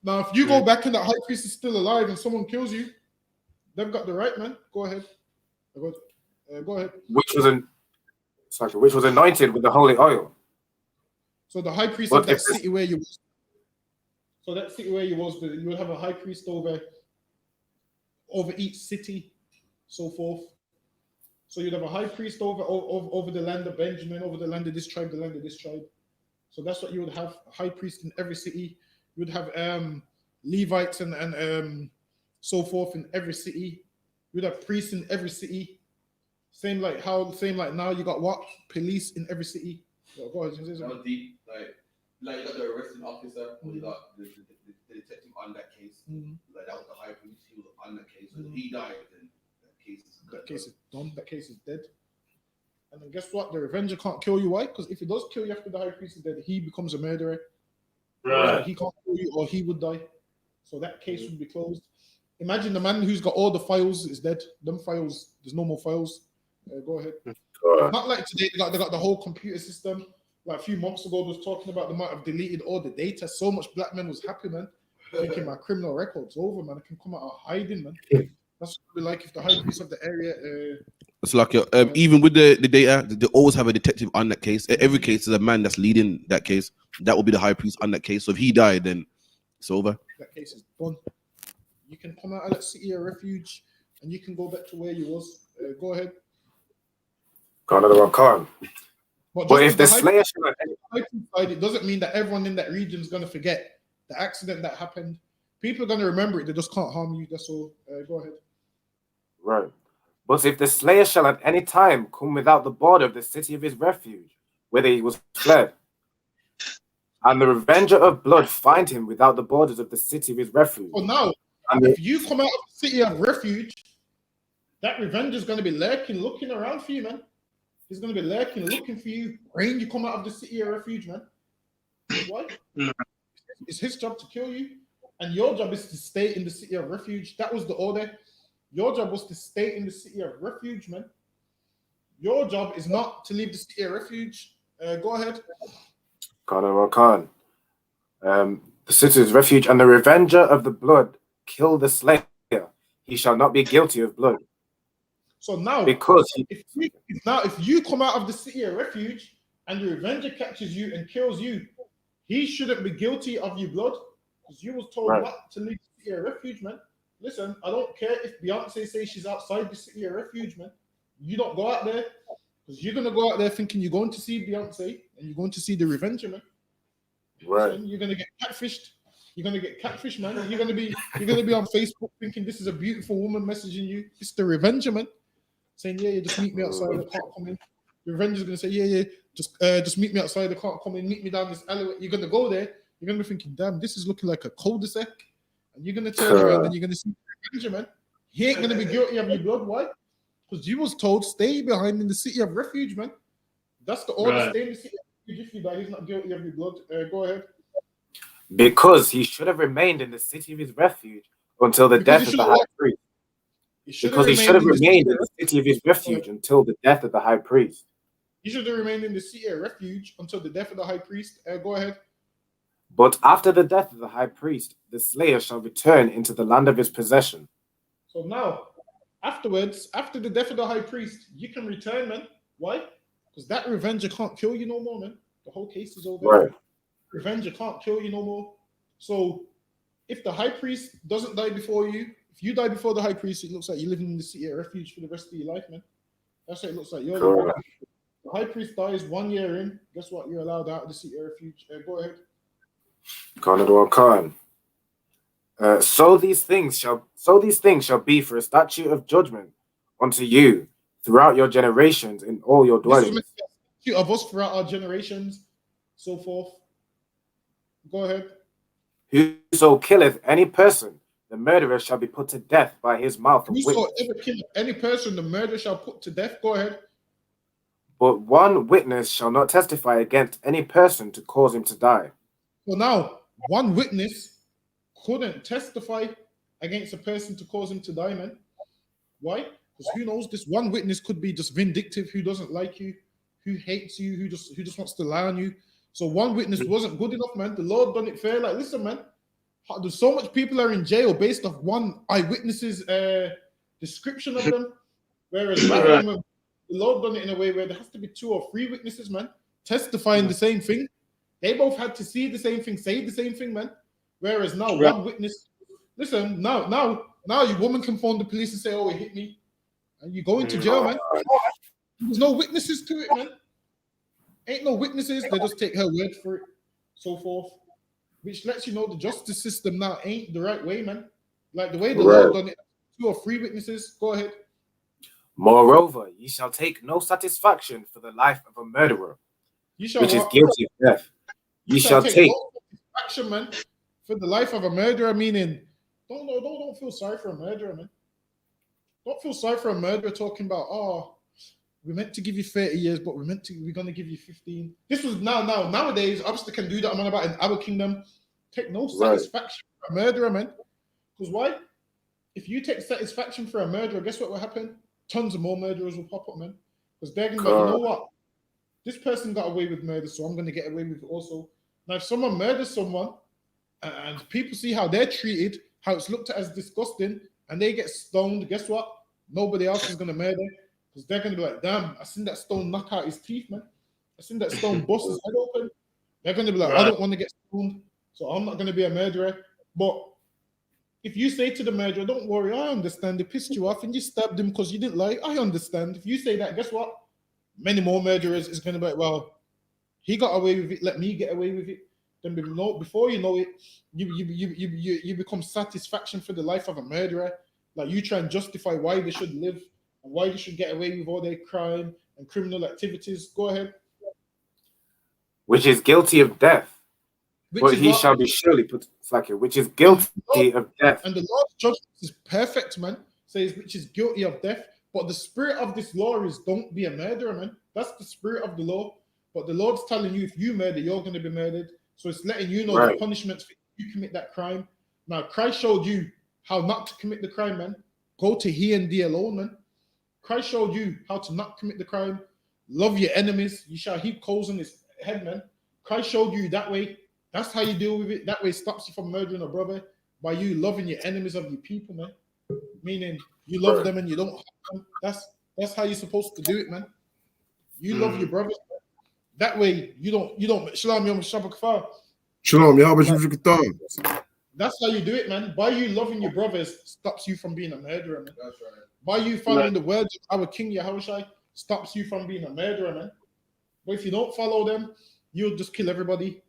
S1: Now, if you go back and that high priest is still alive and someone kills you, they've got the right, man. Go ahead. Go ahead.
S6: Which was anointed with the holy oil.
S1: So the high priest
S6: But
S1: of that
S6: if this-
S1: city where you was. So that city where you was, you will have a high priest over each city, so forth. So you'd have a high priest over the land of Benjamin, over the land of this tribe, the land of this tribe. So that's what you would have, a high priest in every city. You would have Levites and so forth in every city. You'd have priests in every city. Same like now you got what? Police in every city. So go ahead.
S2: That was deep. Like you got the arresting officer, or you got the detective on that case. Like that was the high priest. He was on that case. So if he died, then that case is
S1: done. That case is dead. And then guess what? The revenger can't kill you. Why? Because if he does kill you after the high priest is dead, he becomes a murderer. So he can't kill you, or he would die. So that case would be closed. Imagine the man who's got all the files is dead. Them files, there's no more files. Go ahead. Not like today. They got the whole computer system. Like a few months ago, they was talking about they might have deleted all the data. So much black men was happy, man. Thinking my criminal record's over, man. I can come out of hiding, man. That's what it'd be like if the high priest of the area.
S4: It's like even with the data, they always have a detective on that case. Every case is a man that's leading that case. That will be the high priest on that case. So if he died, then it's over.
S1: That case is done. You can come out of that city of refuge, and you can go back to where you was. Go ahead.
S6: But if the slayer
S1: side, it doesn't mean that everyone in that region is going to forget the accident that happened. People are going to remember it. They just can't harm you. That's all. Go ahead.
S6: Right. But if the slayer shall at any time come without the border of the city of his refuge, whither he was fled, and the revenger of blood find him without the borders of the city of his refuge.
S1: So now, if you come out of the city of refuge, that revenger is going to be lurking, looking around for you, man. He's going to be lurking, looking for you. When you come out of the city of refuge, man. Why? It's his job to kill you, and your job is to stay in the city of refuge. That was the order. Your job was to stay in the city of refuge, man. Your job is not to leave the city of refuge. Go ahead.
S6: The city of refuge, and the revenger of the blood kill the slayer. He shall not be guilty of blood.
S1: So now,
S6: because
S1: if you come out of the city of refuge and the revenger catches you and kills you, he shouldn't be guilty of your blood because you was told not to leave the city of refuge, man. Listen, I don't care if Beyonce says she's outside the city of refuge, man. You don't go out there because you're gonna go out there thinking you're going to see Beyonce and you're going to see the revenger, man.
S6: Right.
S1: Listen, you're gonna get catfished. You're gonna get catfished, man. You're gonna be on Facebook thinking this is a beautiful woman messaging you. It's the revenger, man. Saying, yeah, just meet me outside. I can't come in. The revenger's gonna say, yeah, just meet me outside. I can't come in. Meet me down this alleyway. You're gonna go there. You're gonna be thinking, damn, this is looking like a cul-de-sac. And you're gonna turn around and you're gonna see the revenger, man. He ain't gonna be guilty of your blood. Why? Because you was told stay behind in the city of refuge, man. That's the order. Stay in the city of refuge. If you die, he's not guilty of your blood. Go ahead.
S6: Because he should have remained in the city of his refuge until the death of the high priest. Because he should have remained in the city of his refuge until the death of the high priest.
S1: He should have remained in the city of refuge until the death of the high priest. Go ahead.
S6: But after the death of the high priest, the slayer shall return into the land of his possession.
S1: So now, afterwards, after the death of the high priest, you can return, man. Why? Because that revenger can't kill you no more, man. The whole case is over.
S6: Right.
S1: Revenger can't kill you no more. So if the high priest doesn't die before you, if you die before the high priest, it looks like you're living in the city of refuge for the rest of your life, man. That's what it looks like. The high priest dies 1 year in. Guess what? You're allowed out of the city of refuge. Go ahead.
S6: Khan. So these things shall be for a statute of judgment unto you throughout your generations in all your
S1: This was
S6: dwellings.
S1: meant to be a statute of us throughout our generations, so forth. Go ahead.
S6: Whoso killeth any person, the murderer shall be put to death by his mouth of witness.
S1: Whosoever kill any person, the murderer shall put to death. Go ahead.
S6: But one witness shall not testify against any person to cause him to die.
S1: So now, one witness couldn't testify against a person to cause him to die, man. Why? Because who knows? This one witness could be just vindictive, who doesn't like you, who hates you, who just wants to lie on you. So one witness wasn't good enough, man. The Lord done it fair. Like, listen, man. There's so much people are in jail based off one eyewitness's description of them. Whereas the Lord done it in a way where there has to be 2 or 3 witnesses, man, testifying the same thing. They both had to see the same thing, say the same thing, man. Whereas now one witness, listen, now your woman can phone the police and say, "Oh, he hit me," and you go into jail, man. There's no witnesses to it, man. Ain't no witnesses. They just take her word for it, so forth. Which lets you know the justice system now ain't the right way, man. Like the way the Lord done it, 2 or 3 witnesses. Go ahead.
S6: Moreover, ye shall take no satisfaction for the life of a murderer,
S1: You shall
S6: which is
S1: what?
S6: guilty of death. Ye shall take
S1: no satisfaction, man, for the life of a murderer. Meaning, don't feel sorry for a murderer, man. Don't feel sorry for a murderer talking about, oh, we're meant to give you 30 years, but we're gonna give you 15. This was nowadays, obviously can do that. I'm on about in our kingdom. Take no satisfaction for a murderer, man. Because why? If you take satisfaction for a murderer, guess what will happen? Tons of more murderers will pop up, man. Because they're gonna be like, you know what? This person got away with murder, so I'm gonna get away with it also. Now, if someone murders someone and people see how they're treated, how it's looked at as disgusting, and they get stoned, guess what? Nobody else is gonna murder. Because they're going to be like, damn, I seen that stone knock out his teeth, man. I seen that stone bust his head open. They're going to be like, I don't want to get stoned, so I'm not going to be a murderer. But if you say to the murderer, don't worry, I understand, they pissed you off and you stabbed him because you didn't lie, I understand. If you say that, guess what? Many more murderers is going to be like, well, he got away with it, let me get away with it. Then before you know it, you become satisfaction for the life of a murderer. Like you try and justify why they should live and why they should get away with all their crime and criminal activities. Go ahead.
S6: Which is guilty of death. But he shall be surely put to which is guilty of death.
S1: And the Lord's judgment is perfect, man. Says which is guilty of death. But the spirit of this law is don't be a murderer, man. That's the spirit of the law. But the Lord's telling you if you murder, you're going to be murdered. So it's letting you know the punishments if you commit that crime. Now, Christ showed you how not to commit the crime, man. Go to he and thee alone, man. Christ showed you how to not commit the crime. Love your enemies. You shall heap coals on his head, man. Christ showed you that way. That's how you deal with it. That way stops you from murdering a brother by you loving your enemies of your people, man. Meaning you love them and you don't harm them. That's how you're supposed to do it, man. You love your brothers. Man. That way you don't Shalom Yom Shabbat.
S7: Shalom, y'all.
S1: That's how you do it, man. By you loving your brothers stops you from being a murderer, man. That's right. By you following the words of our King Yahushua stops you from being a murderer, man. But if you don't follow them, you'll just kill everybody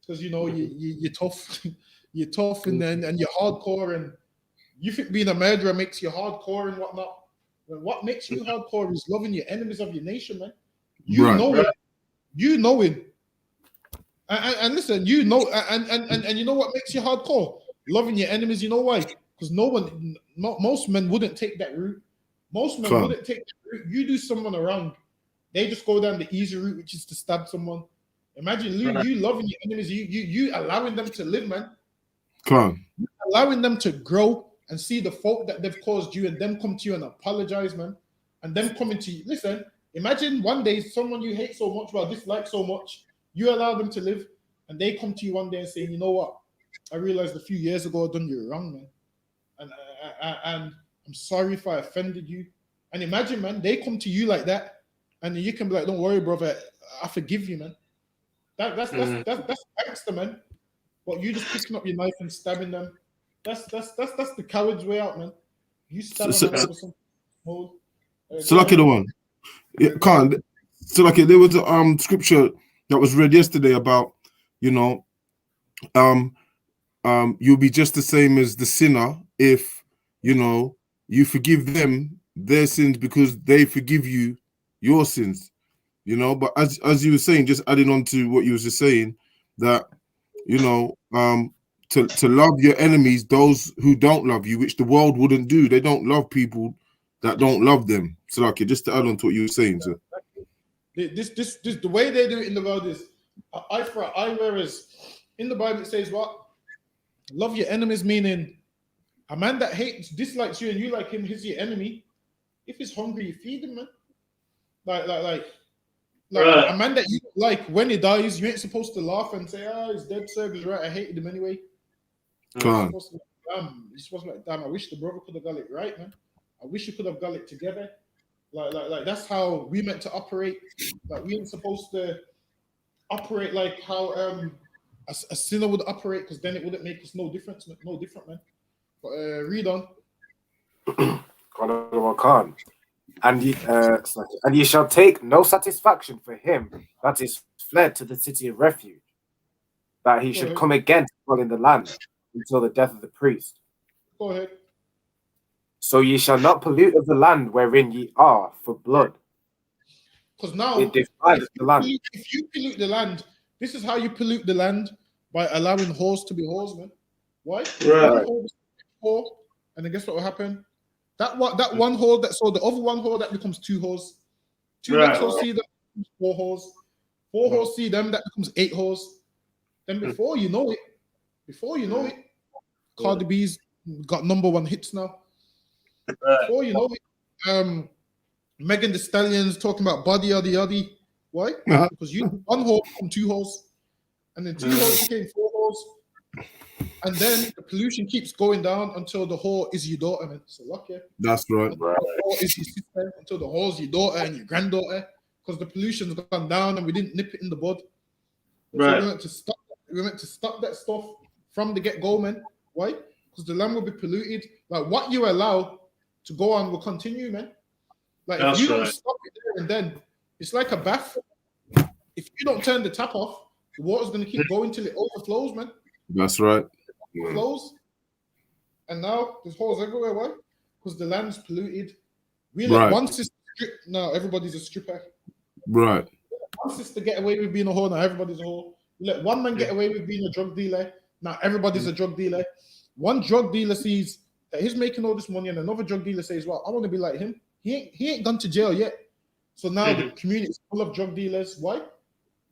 S1: because you know you're tough, you're tough, and you're hardcore, and you think being a murderer makes you hardcore and whatnot. Well, what makes you hardcore is loving your enemies of your nation, man. You know it. You know it. And listen, you know, and you know what makes you hardcore? Loving your enemies. You know why? Because most men wouldn't take that route. Most men wouldn't take that route. You do someone around, they just go down the easy route, which is to stab someone. Imagine you loving your enemies, you allowing them to live, man. You allowing them to grow and see the fault that they've caused you, and them come to you and apologize, man. And them coming to you. Listen, imagine one day someone you hate so much, well, dislike so much, you allow them to live, and they come to you one day and say, you know what? I realized a few years ago I done you wrong, man. And I'm sorry if I offended you. And imagine, man, they come to you like that, and you can be like, don't worry, brother, I forgive you, man. That's gangster, man. But you just picking up your knife and stabbing them. That's the coward's way out, man. You stab them over some mode.
S7: So lucky the one. So lucky there was a scripture that was read yesterday about, you know, you'll be just the same as the sinner if you forgive them their sins because they forgive you your sins. But as you were saying, just adding on to what you was just saying, that to love your enemies, those who don't love you, which the world wouldn't do. They don't love people that don't love them. So like, just to add on to what you were saying, so
S1: This the way they do it in the world is eye for eye, whereas in the Bible it says what? Love your enemies, meaning a man that dislikes you and you like him, he's your enemy. If he's hungry, you feed him, man. Like
S5: Right.
S1: a man that you like, when he dies, you ain't supposed to laugh and say, he's dead, sir, he's right, I hated him anyway.
S7: Come on.
S1: You're supposed to be like, damn, I wish the brother could have got it right, man. I wish you could have got it together. Like that's how we meant to operate. Like we ain't supposed to operate like how a sinner would operate, because then it wouldn't make us no different, man. But read on.
S6: And ye shall take no satisfaction for him that is fled to the city of refuge, that he should come again to dwell in the land until the death of the priest.
S1: Go ahead.
S6: So ye shall not pollute of the land wherein ye are for blood.
S1: Because now,
S6: it defileth the land.
S1: If you pollute the land, this is how you pollute the land, by allowing whores to be whores, man. Why?
S5: Right.
S1: Whore, and then guess what will happen? That one whore the other one whore that becomes two whores. Two
S5: Right.
S1: whores see them, four whores. Four whores see them, that becomes 8 whores. Then before you know it, Cardi B's got #1 hits now.
S5: Right.
S1: Before you know it, Megan Thee Stallion's talking about body yaddy. Why? Because you one whore become 2 whores, and then 2 whores became 4 whores, and then the pollution keeps going down until the whore is your daughter, man. So luck, yeah.
S7: That's right.
S1: The whore is your sister until the whore's your daughter and your granddaughter, because the pollution's gone down and we didn't nip it in the bud.
S5: Right.
S1: So we meant to stop that stuff from the get-go, man. Why? Because the land will be polluted. Like what you allow to go on will continue, man. Like
S5: That's
S1: if you don't
S5: right.
S1: stop it there and then, it's like a bath. If you don't turn the tap off, the water's gonna keep going till it overflows, man.
S7: That's right.
S1: Flows. And now there's holes everywhere. Why? Because the land's polluted. We
S7: Right.
S1: let one sister strip, now everybody's a stripper.
S7: Right.
S1: One sister get away with being a whore, now everybody's a whore. We let one man get away with being a drug dealer, now everybody's a drug dealer. One drug dealer sees that he's making all this money, and another drug dealer says, well, I want to be like him. He ain't gone to jail yet. So now the community is full of drug dealers. Why?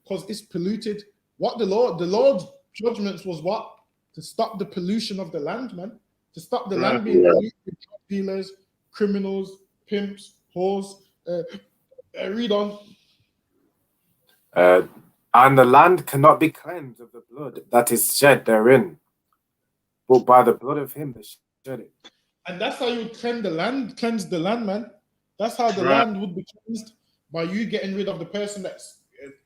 S1: Because it's polluted. What the Lord's judgments was what? To stop the pollution of the land, man. To stop the land being polluted with drug dealers, criminals, pimps, whores. Read on.
S6: And the land cannot be cleansed of the blood that is shed therein, but by the blood of him that shed it.
S1: And that's how you cleanse the land, man. That's how the land would be cleansed, by you getting rid of the person that's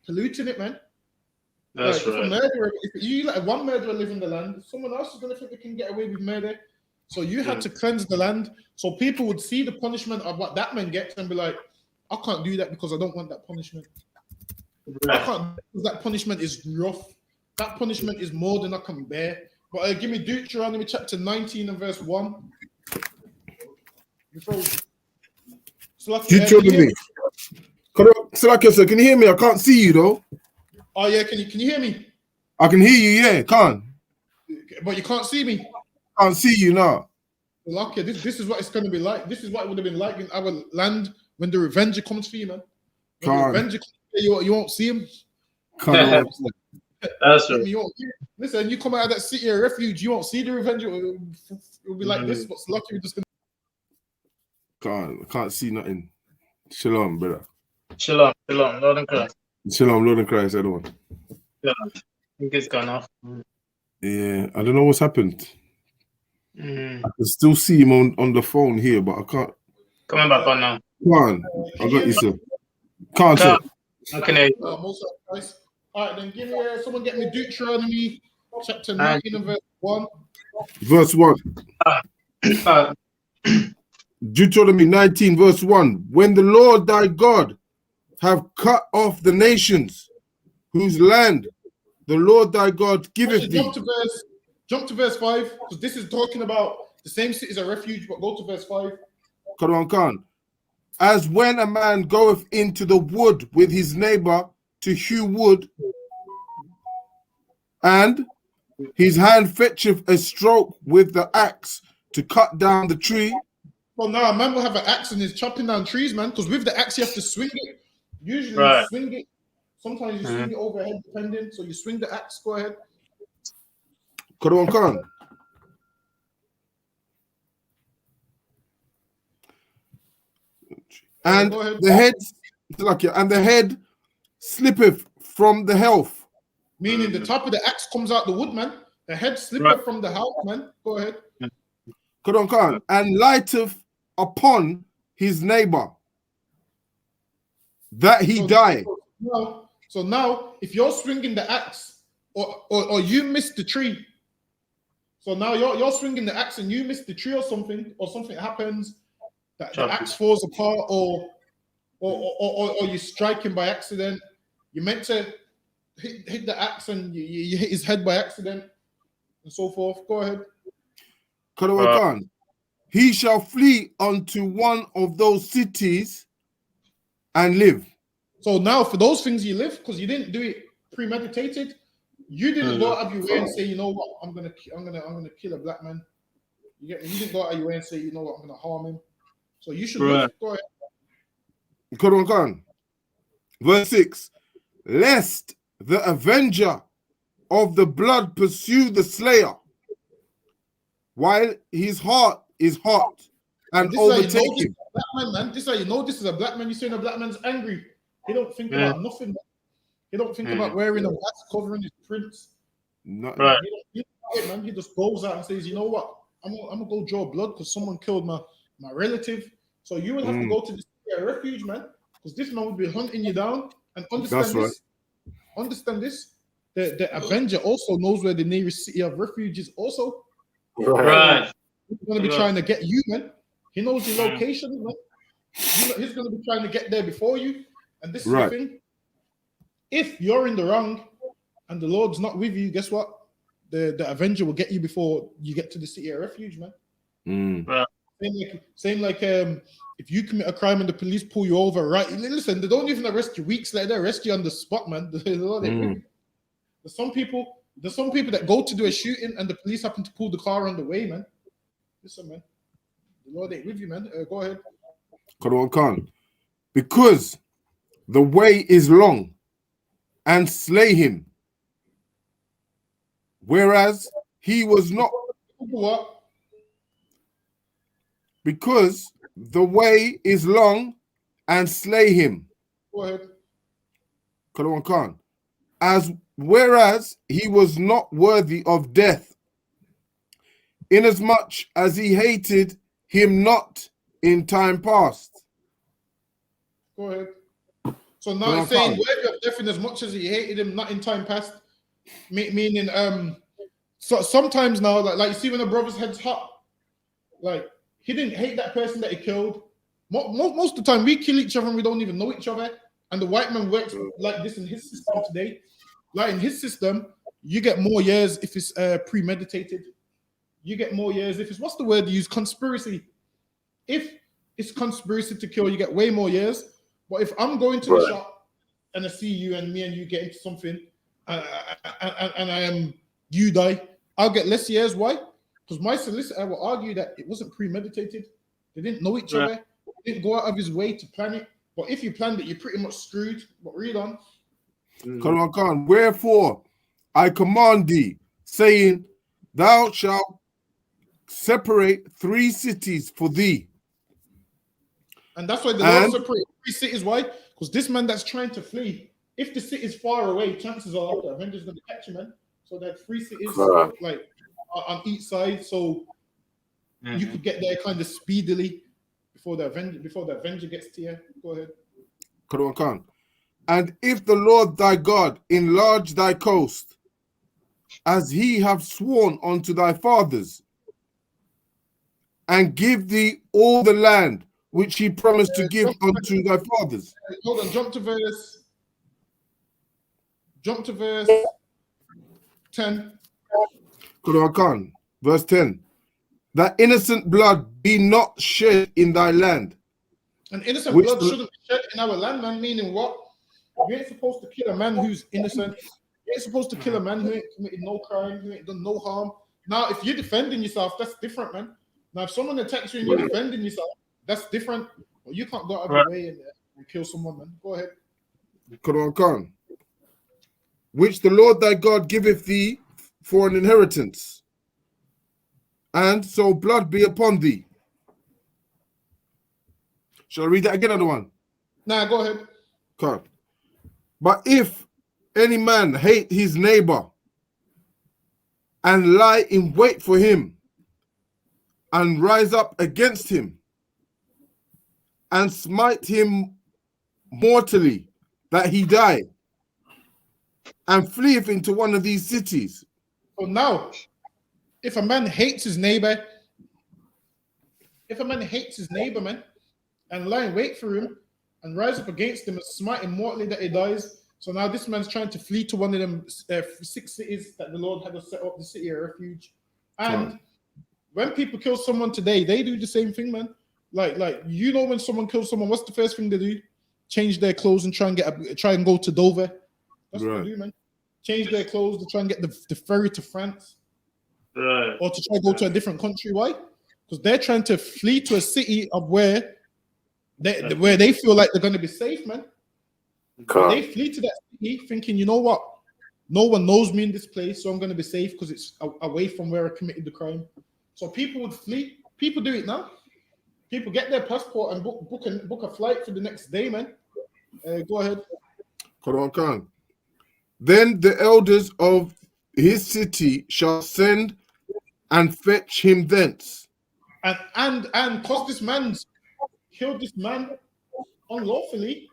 S1: polluting it, man.
S5: That's
S1: like,
S5: right.
S1: If you let one murderer live in the land, someone else is going to think they can get away with murder. So you had to cleanse the land, so people would see the punishment of what that man gets and be like, I can't do that because I don't want that punishment. I can't, because that punishment is rough. That punishment is more than I can bear. But give me Deuteronomy chapter 19 and verse 1.
S7: Deuteronomy. Salakia, sir, can you hear me? I can't see you though.
S1: Oh yeah, can you hear me?
S7: I can hear you, yeah, can't.
S1: But you can't see me.
S7: Can't see you now.
S1: Salakia, this is what it's going to be like. This is what it would have been like in our land when the Revenger comes for you, man. When the Revenger comes for you, you won't see him.
S5: That's right.
S1: Listen, you come out of that city of refuge, you won't see the Revenger. It'll be like this, but Salakia, we're just going
S7: I can't see nothing. Shalom, brother.
S5: Shalom, Lord and Christ.
S7: Shalom, Lord and Christ, everyone.
S5: Yeah, I think it's gone off.
S7: Yeah, I don't know what's happened. I can still see him on the phone here, but I can't.
S5: Coming back on now.
S7: Come on, I got you, sir. Can't, sir.
S5: Okay.
S1: All right, then give me someone get me Deuteronomy chapter 19 and verse 1.
S7: Verse 1. Deuteronomy 19, verse 1. When the Lord thy God have cut off the nations whose land the Lord thy God giveth
S1: Actually,
S7: thee.
S1: jump to verse 5, because this is talking about the same cities of refuge, but go to verse 5.
S7: Quran Khan. As when a man goeth into the wood with his neighbor to hew wood, and his hand fetcheth a stroke with the axe to cut down the tree.
S1: Well, now a man will have an axe and is chopping down trees, man, because with the axe you have to swing it. Usually
S5: Right.
S1: you swing it. Sometimes you swing it overhead, depending. So you swing the axe. Go ahead.
S7: Quran Khan. And
S1: Go ahead.
S7: the head, and the head slippeth from the health.
S1: Meaning the top of the axe comes out the wood, man. The head slipper from the house, man. Go ahead.
S7: Quran Khan. And lighteth upon his neighbor that he die.
S1: So now, if you're swinging the axe, or you miss the tree, so now you're swinging the axe and you miss the tree or something happens, that the axe falls apart, or you strike him by accident. You meant to hit the axe and you hit his head by accident, and so forth. Go ahead.
S7: Quran Khan. He shall flee unto one of those cities and live.
S1: So now for those things you live, because you didn't do it premeditated. You didn't go out of your way and say, you know what, I'm gonna kill a black man. You get me? You didn't go out of your way and say, you know what, I'm gonna harm him. So you should live. Go ahead.
S7: Quran Khan. Verse 6. Lest the avenger of the blood pursue the slayer, while his heart is hot, and overtake him.
S1: This is how you know this is a black man. You're saying a black man's angry. He don't think about nothing. He don't think about wearing a mask, covering his prints.
S7: Right.
S1: He just goes out and says, you know what? I'm gonna go draw blood because someone killed my relative. So you will have to go to this refuge, man, because this man will be hunting you down. And understand this. The avenger also knows where the nearest city of refuge is also.
S5: Right.
S1: He's going to be trying to get you, man. He knows your location, man. He's going to be trying to get there before you. And this is the thing. If you're in the wrong and the Lord's not with you, guess what? The avenger will get you before you get to the city of refuge, man.
S5: Right.
S1: Same like if you commit a crime and the police pull you over, right? Listen, they don't even arrest you weeks later, they arrest you on the spot, man. There's some people that go to do a shooting and the police happen to pull the car on the way, man. Listen, man. The Lord ain't with you, man. Go ahead.
S7: Quran Khan. Because the way is long, and slay him, whereas he was not.
S1: What?
S7: Because the way is long, and slay him.
S1: Go ahead.
S7: Quran Khan. Whereas he was not worthy of death, inasmuch as he hated him not in time past.
S1: Go ahead. So now it's saying worthy of death in as much as he hated him not in time past, meaning so sometimes now like you see when a brother's head's hot, like he didn't hate that person that he killed. Most of the time we kill each other and we don't even know each other, and the white man works like this in his system today. Like in his system, you get more years if it's premeditated. You get more years if it's, what's the word you use? Conspiracy. If it's conspiracy to kill, you get way more years. But if I'm going to the shop and I see you and me and you get into something and you die, I'll get less years. Why? Because my solicitor will argue that it wasn't premeditated. They didn't know each other. They didn't go out of his way to plan it. But if you planned it, you're pretty much screwed. But read on.
S7: Quran Khan. Wherefore I command thee, saying, thou shalt separate 3 cities for thee.
S1: And that's why the Lord separated 3 cities. Why? Because this man that's trying to flee, if the city is far away, chances are the Avenger's going to catch him, man. So that 3 cities like on each side, so you could get there kind of speedily before the Avenger gets to you. Go ahead.
S7: Quran Khan. And if the Lord thy God enlarge thy coast, as he have sworn unto thy fathers, and give thee all the land which he promised to give unto thy fathers.
S1: Hold on, jump to verse 10.
S7: Quran Khan, verse 10. That innocent blood be not shed in thy land.
S1: And innocent
S7: Which
S1: blood
S7: the-
S1: shouldn't be shed in our land, man. Meaning what? You ain't supposed to kill a man who's innocent. You ain't supposed to kill a man who ain't committed no crime, who ain't done no harm. Now, if you're defending yourself, that's different, man. Now, if someone attacks you and you're defending yourself, that's different. Well, you can't go out of your way and kill someone, man. Go ahead.
S7: Quran Khan, which the Lord thy God giveth thee for an inheritance, and so blood be upon thee. Shall I read that again, other one?
S1: Nah, go ahead.
S7: Okay. But if any man hate his neighbor and lie in wait for him and rise up against him and smite him mortally that he die and fleeth into one of these cities.
S1: So now, if a man hates his neighbor, man, and lie in wait for him and rise up against him and smite him mortally that he dies. So now this man's trying to flee to one of them 6 cities that the Lord had us set up, the city of refuge. And when people kill someone today, they do the same thing, man. Like you know, when someone kills someone, what's the first thing they do? Change their clothes and try and go to Dover. That's what they do, man. Change their clothes to try and get the ferry to France, or to try to go to a different country. Why? Because they're trying to flee to a city of where they feel like they're going to be safe, man. They flee to that city thinking, you know what? No one knows me in this place, so I'm going to be safe because it's away from where I committed the crime. So people would flee. People do it now. People get their passport and book a flight for the next day, man. Go ahead.
S7: Quran Khan. Then the elders of his city shall send and fetch him thence.
S1: And because this man's killed this man unlawfully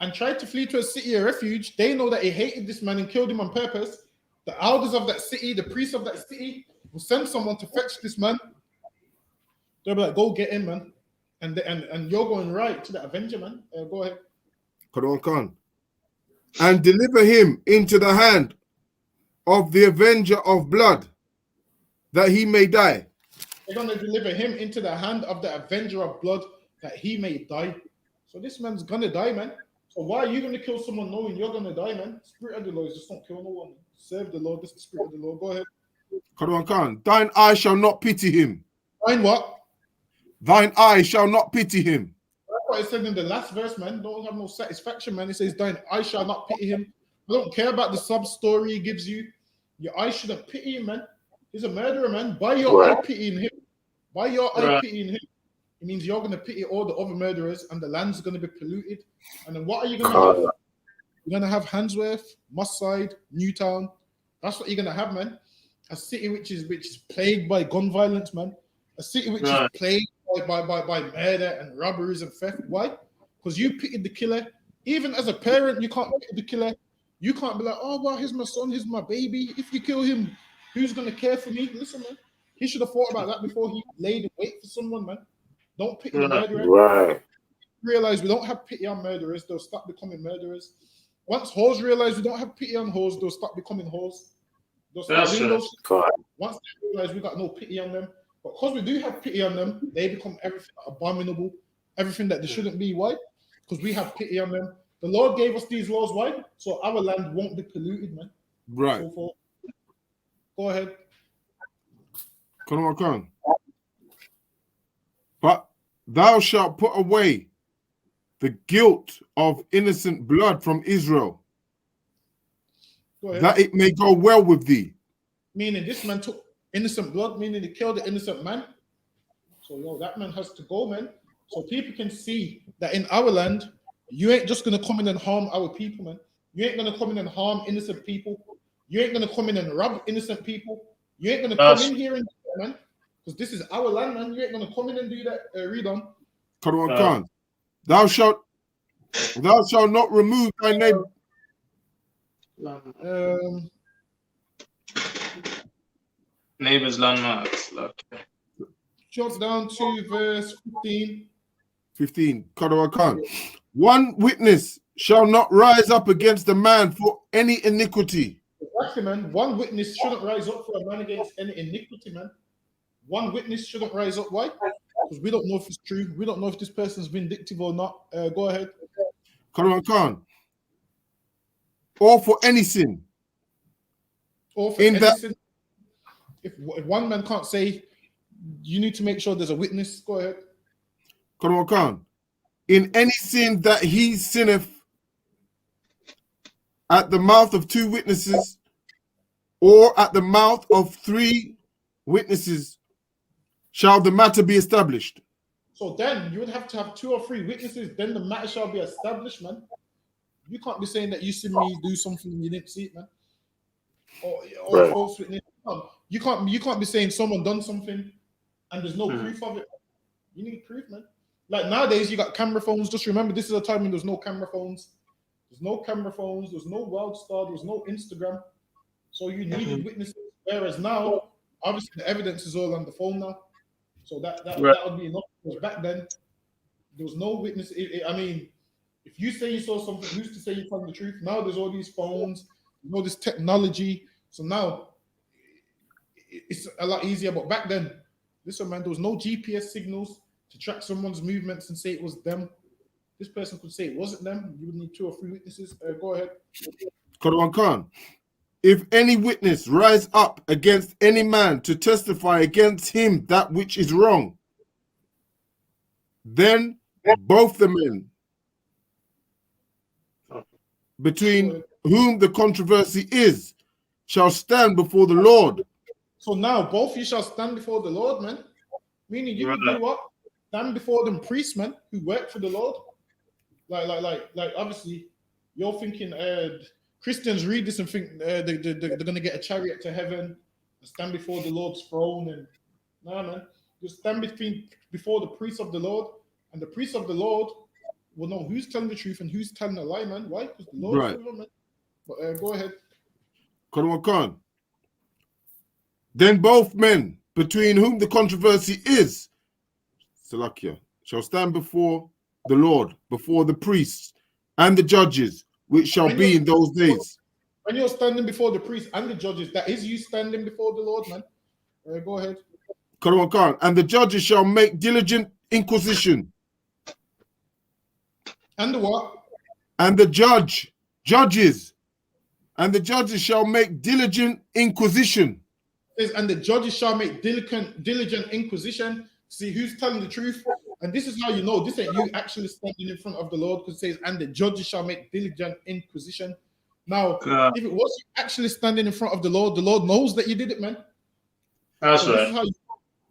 S1: and tried to flee to a city of refuge, they know that he hated this man and killed him on purpose. The elders of that city, the priests of that city, will send someone to fetch this man. They'll be like, go get him, man. And you're going right to the avenger, man. Go ahead.
S7: Quran Khan. And deliver him into the hand of the avenger of blood, that he may die.
S1: They're going to deliver him into the hand of the avenger of blood, that he may die. So this man's going to die, man. So why are you going to kill someone knowing you're going to die, man? Spirit of the Lord is just don't kill no one. Serve the Lord. This is the Spirit of the Lord. Go ahead.
S7: Quran Khan. Thine eye shall not pity him.
S1: Thine what?
S7: Thine eye shall not pity him.
S1: That's what it said in the last verse, man. Don't have no satisfaction, man. It says, thine eye shall not pity him. I don't care about the sub-story he gives you. Your eye shouldn't pity him, man. He's a murderer, man. By your eye pitying him. By your eye pitying him. It means you're going to pity all the other murderers and the land's going to be polluted. And then what are you going to have? You're going to have Handsworth, Moss Side, Newtown. That's what you're going to have, man. A city which is plagued by gun violence, man. A city which is plagued by murder and robberies and theft. Why? Because you pitied the killer. Even as a parent, you can't pity the killer. You can't be like, oh, well, here's my son, here's my baby. If you kill him, who's going to care for me? Listen, man. He should have thought about that before he laid in wait for someone, man. Don't pity the murderer.
S6: Right.
S1: Realize we don't have pity on murderers, they'll stop becoming murderers. Once hoes realize we don't have pity on hoes, they'll stop becoming hoes. They'll start doing those. Once they realize we got no pity on them, but because we do have pity on them, they become everything abominable, everything that they shouldn't be. Why? Because we have pity on them. The Lord gave us these laws. Why? So our land won't be polluted, man.
S7: Right.
S1: So forth. Go ahead.
S7: Come on. But thou shalt put away the guilt of innocent blood from Israel, that it may go well with thee.
S1: Meaning this man took innocent blood, meaning he killed the innocent man. So that man has to go, man. So people can see that in our land, you ain't just gonna come in and harm our people, man. You ain't gonna come in and harm innocent people. You ain't gonna come in and rob innocent people. You ain't gonna come in here and do that, man. Because this is our land, man. You ain't gonna come in and do that. Read on.
S7: Khan. Thou shalt not remove thy neighbor.
S5: Neighbor's landmarks.
S1: Jump down to verse 15.
S7: 15. Khan. One witness shall not rise up against a man for any iniquity.
S1: Exactly, man. One witness shouldn't rise up for a man against any iniquity, man. One witness shouldn't rise up. Why? Because we don't know if it's true. We don't know if this person's vindictive or not. Go ahead.
S7: Quran Khan. Or for any sin.
S1: Or for
S7: In that-
S1: anything. If one man can't say, you need to make sure there's a witness. Go ahead.
S7: Quran Khan. In any sin that he sinneth at the mouth of 2 witnesses or at the mouth of 3 witnesses shall the matter be established.
S1: So then you would have to have 2 or 3 witnesses, then the matter shall be established, man. You can't be saying that you see me do something and you didn't see it, man. Or
S3: Right.
S1: false witness. You can't be saying someone done something and there's no proof of it. You need proof, man. Like nowadays, you got camera phones. Just remember, this is a time when there's no camera phones. There's no camera phones. There's no WildStar. There's no Instagram. So you needed witnesses. Whereas now, obviously, the evidence is all on the phone now. So that would be enough. Because back then, there was no witness. I mean, if you say you saw something, who's to say you're telling the truth? Now there's all these phones, this technology. So now it's a lot easier. But back then, listen, man, there was no GPS signals to track someone's movements and say it was them. This person could say it wasn't them. You would need 2 or 3 witnesses. Go ahead.
S7: Quran Khan. If any witness rise up against any man to testify against him that which is wrong, then both the men between whom the controversy is shall stand before the Lord.
S1: So now both you shall stand before the Lord, man. Meaning you would do what? Stand before them priests, man, who work for the Lord. Like obviously, you're thinking Christians read this and think they're gonna get a chariot to heaven and stand before the Lord's throne. And nah, man, you stand before the priests of the Lord, and the priests of the Lord will know who's telling the truth and who's telling the lie, man. Why? Because the Lord's
S7: Right.
S1: with them, man. But go ahead.
S7: Quran Khan. Then both men between whom the controversy is, Salakia, shall stand before the Lord, before the priests and the judges, which shall be in those days.
S1: When you're standing before the priests and the judges, that is you standing before the Lord, man. Go ahead.
S7: Quran Khan. And the judges shall make diligent inquisition.
S1: And the what?
S7: And the judges, and the judges shall make diligent inquisition.
S1: And the judges shall make diligent inquisition, see who's telling the truth. And this is how you know this ain't you actually standing in front of the Lord, because it says, and the judges shall make diligent inquisition. Now, if it was you actually standing in front of the Lord knows that you did it, man.
S5: That's
S1: so
S5: right.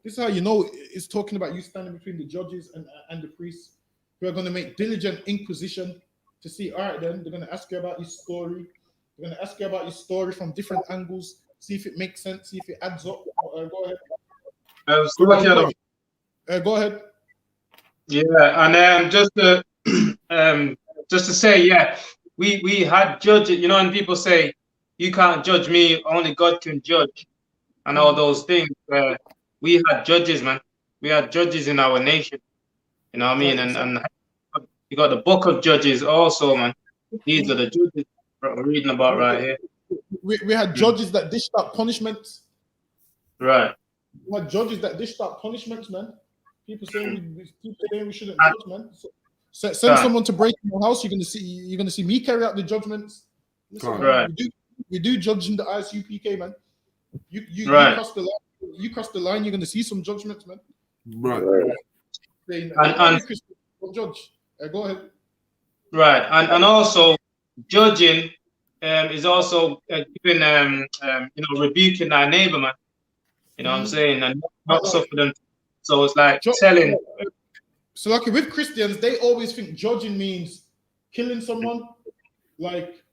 S1: This is how you know it's talking about you standing between the judges and the priests, who are going to make diligent inquisition to see, all right, then they're going to ask you about your story. They're going to ask you about your story from different angles, see if it makes sense, see if it adds up. Go ahead. Go ahead.
S5: Yeah, and just to say, yeah, we had judges, and people say you can't judge me, only God can judge, and all those things. We had judges, man. We had judges in our nation. You know what I mean? And you got the book of Judges also, man. These are the judges we're reading about right here.
S1: We had judges that dished out punishments.
S5: Right.
S1: We had judges that dished out punishments, man. People saying we shouldn't judge, man. So send someone to break in your house. You're gonna see me carry out the judgments. Listen,
S5: right.
S1: We do judge in the I.S.U.P.K, man. You cross the line. You cross the line. You're gonna see some judgments, man.
S7: Right.
S5: And
S1: judge. Go ahead.
S5: Right, and also judging is also giving rebuking thy neighbor, man. You know what I'm saying, and not suffer them. So it's like telling.
S1: So like with Christians, they always think judging means killing someone. Like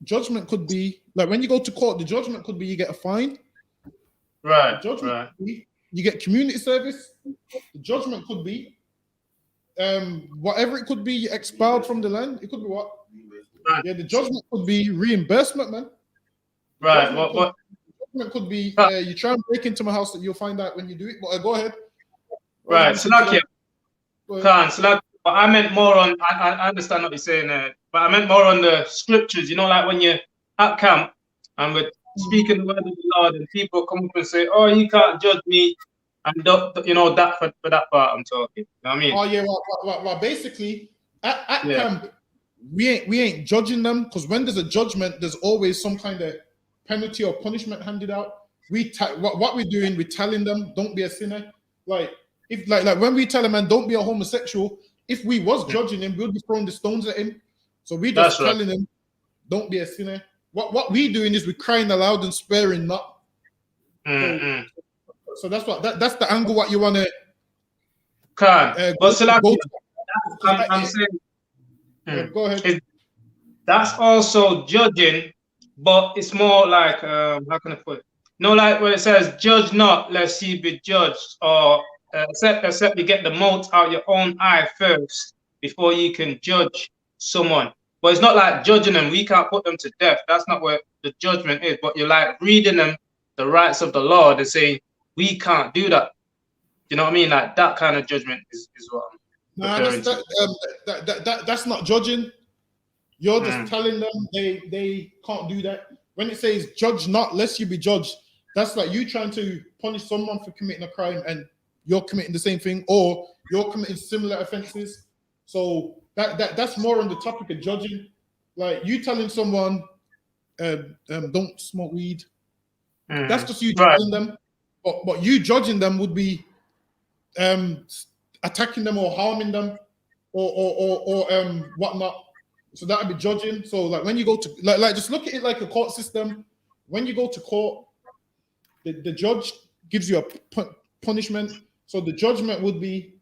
S1: judgment could be like when you go to court, the judgment could be you get a fine.
S5: Right.
S1: The judgment could be you get community service. The judgment could be whatever it could be, you expelled from the land. It could be what?
S5: Right.
S1: Yeah, the judgment could be reimbursement, man.
S5: Right.
S1: Judgment could be you try and break into my house that you'll find out when you do it. But go ahead.
S5: Right. Salakia. Salakia. But I meant more on. I understand what you're saying, but I meant more on the scriptures. Like when you're at camp and we're speaking the word of the Lord, and people come up and say, "Oh, you can't judge me," and you know that for that part I'm talking. You know what I mean?
S1: Oh yeah, well basically at
S5: Yeah.
S1: camp we ain't judging them, because when there's a judgment, there's always some kind of penalty or punishment handed out. What we're doing, we're telling them don't be a sinner. Like if like when we tell a man don't be a homosexual, if we was judging him, we'd be throwing the stones at him. So we just
S5: That's right.
S1: telling him don't be a sinner. What we doing is we're crying aloud and sparing not. So that's that's the angle what you want to.
S5: But I'm saying,
S1: go ahead.
S5: That's also judging, but it's more like how can I put it? No, like where it says, "Judge not, lest ye be judged," or except you get the mote out your own eye first before you can judge someone. But it's not like judging them. We can't put them to death. That's not where the judgment is. But you're like reading them the rights of the Lord and saying we can't do that. You know what I mean? Like that kind of judgment is what I'm referring to.
S1: That's not judging. You're just telling them they can't do that. When it says judge not lest you be judged, that's like you trying to punish someone for committing a crime and you're committing the same thing, or you're committing similar offenses. So that's more on the topic of judging. Like you telling someone don't smoke weed. That's just you telling them. But you judging them would be attacking them or harming them or whatnot. So that would be judging. So like when you go to like just look at it like a court system. When you go to court, the judge gives you a punishment. So the judgment would be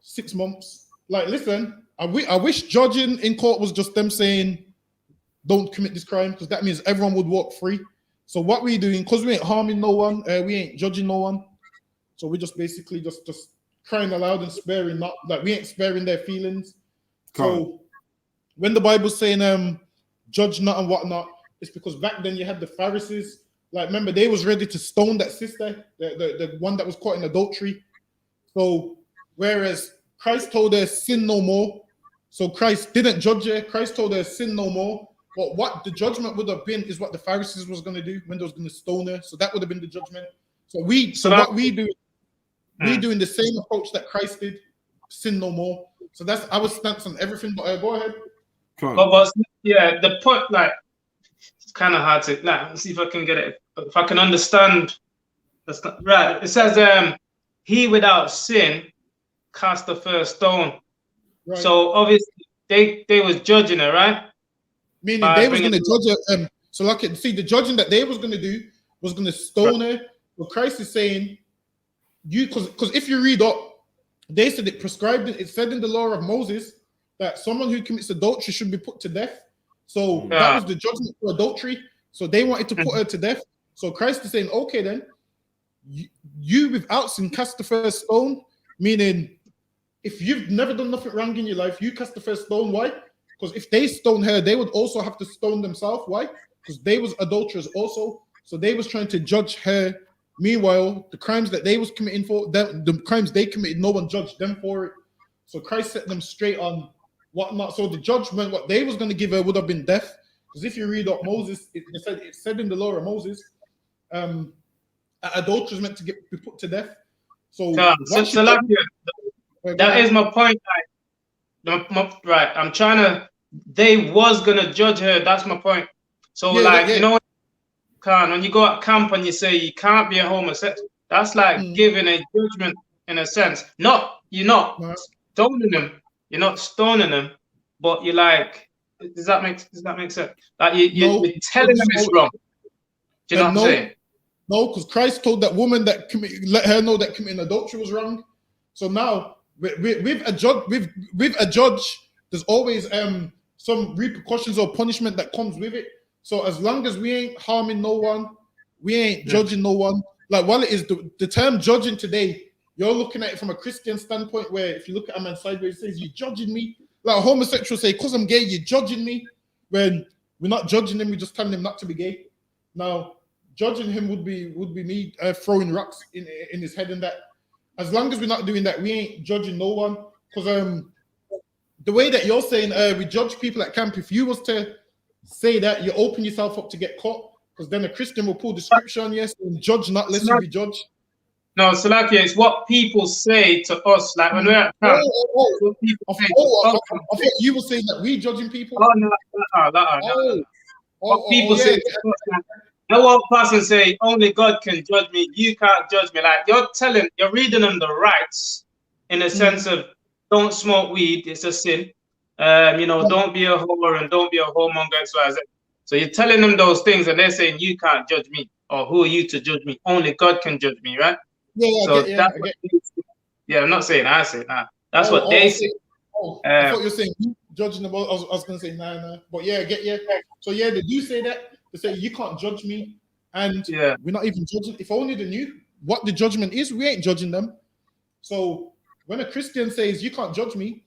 S1: 6 months. Like, listen, I wish judging in court was just them saying, don't commit this crime, because that means everyone would walk free. So what we're doing, because we ain't harming no one, we ain't judging no one. So we just basically just crying aloud and sparing, not like we ain't sparing their feelings. So when the Bible's saying judge not and whatnot, it's because back then you had the Pharisees. Like, remember, they was ready to stone that sister, the one that was caught in adultery. So whereas Christ told her sin no more, so Christ didn't judge her. Christ told her sin no more. But what the judgment would have been is what the Pharisees was going to do when they was going to stone her. So that would have been the judgment. So what we do, we doing the same approach that Christ did, sin no more. So that's our stance on everything. But go ahead.
S5: But yeah, the point, like, it's kind of hard to let's see if I can get it, if I can understand. That's not right. It says, "He without sin cast the first stone." Right. So obviously they was judging her, right?
S1: Meaning they was going to judge her. So like, see, the judging that they was going to do was going to stone her. But Christ is saying, because if you read up, they said it prescribed it. It said in the law of Moses that someone who commits adultery should be put to death. So that was the judgment for adultery. So they wanted to put her to death. So Christ is saying, okay, then you without sin cast the first stone. Meaning, if you've never done nothing wrong in your life, you cast the first stone. Why? Because if they stone her, they would also have to stone themselves. Why? Because they was adulterers also. So they was trying to judge her. Meanwhile, the crimes that they was committing for them, the crimes they committed, no one judged them for it. So Christ set them straight on whatnot. So the judgment, what they was going to give her would have been death. Because if you read up Moses, it said in the law of Moses, adulterers meant to be put to death. So
S5: that is my point. Right, I'm trying to. They was gonna judge her. That's my point. So you know, when you go at camp and you say you can't be a homosexual, that's like giving a judgment in a sense. You're not stoning them. You're not stoning them, but you're like, does that make sense? Like you're telling them it's wrong. Do you know what I'm saying?
S1: No, because Christ told that woman that let her know that committing adultery was wrong. So now with a judge, there's always some repercussions or punishment that comes with it. So as long as we ain't harming no one, we ain't judging no one. Like, while it is the term judging today, you're looking at it from a Christian standpoint, where if you look at a man sideways, it says, "You're judging me." Like a homosexual say, "Because I'm gay, you're judging me." When we're not judging him, we're just telling him not to be gay. Now, judging him would be me throwing rocks in his head, and that. As long as we're not doing that, we ain't judging no one. Because the way that you're saying we judge people at camp, if you was to say that, you open yourself up to get caught. Because then a Christian will pull the scripture on yes, and judge not lest you be judged.
S5: No, Salakia, it's what people say to us. Like when we're at camp, what people
S1: I
S5: say to
S1: thought
S5: us.
S1: you were saying that we judging people.
S5: Oh, no. What people say to us. Like, I won't pass and say, only God can judge me. You can't judge me. Like you're reading them the rights in a sense of don't smoke weed, it's a sin. Don't be a whore and don't be a whoremonger, XYZ. So you're telling them those things and they're saying you can't judge me, or who are you to judge me? Only God can judge me, right?
S1: So
S5: I'm not saying I say nah. That's what they say.
S1: I thought you were saying you judging them. I was gonna say nah. But yeah, I get you. So yeah, they do say that. They say you can't judge me, and we're not even judging. If only they knew what the judgment is, we ain't judging them. So when a Christian says you can't judge me,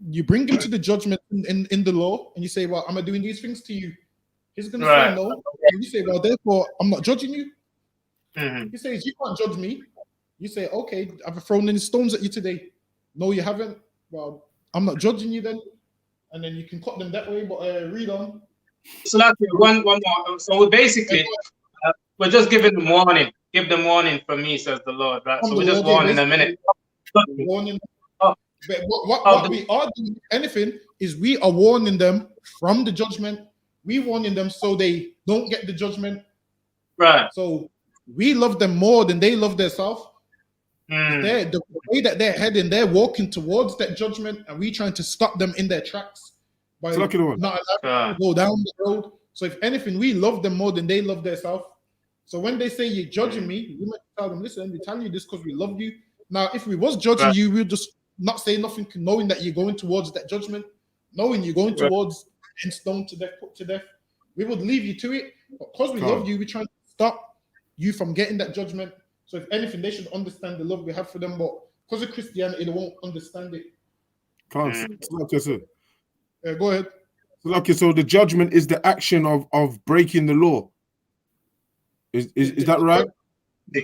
S1: you bring him to the judgment in the law, and you say, well, am I doing these things to you? He's gonna say no. And you say, well, therefore, I'm not judging you. He says you can't judge me. You say, okay, I've thrown any stones at you today. No, you haven't. Well, I'm not judging you then. And then you can cut them that way. But read on.
S5: So like one more. So we basically we're just giving them warning. Give them warning from me, says the Lord. Right. So we're just warning them in it.
S1: Warning. But what we are doing, if anything, is we are warning them from the judgment. We warning them so they don't get the judgment.
S5: Right.
S1: So we love them more than they love themselves. The way that they're heading, they're walking towards that judgment, and we trying to stop them in their tracks by not allowing them to go down the road. So if anything, we love them more than they love themselves. So when they say you're judging me, we might tell them, listen, we're telling you this because we love you. Now, if we was judging you, we'll just not say nothing, knowing that you're going towards that judgment, knowing you're going towards and stoned to death, put to death. We would leave you to it, but because we love you, we're trying to stop you from getting that judgment. So if anything, they should understand the love we have for them, but because of Christianity, they won't understand it.
S7: Go ahead. So the judgment is the action of breaking the law. Is that right?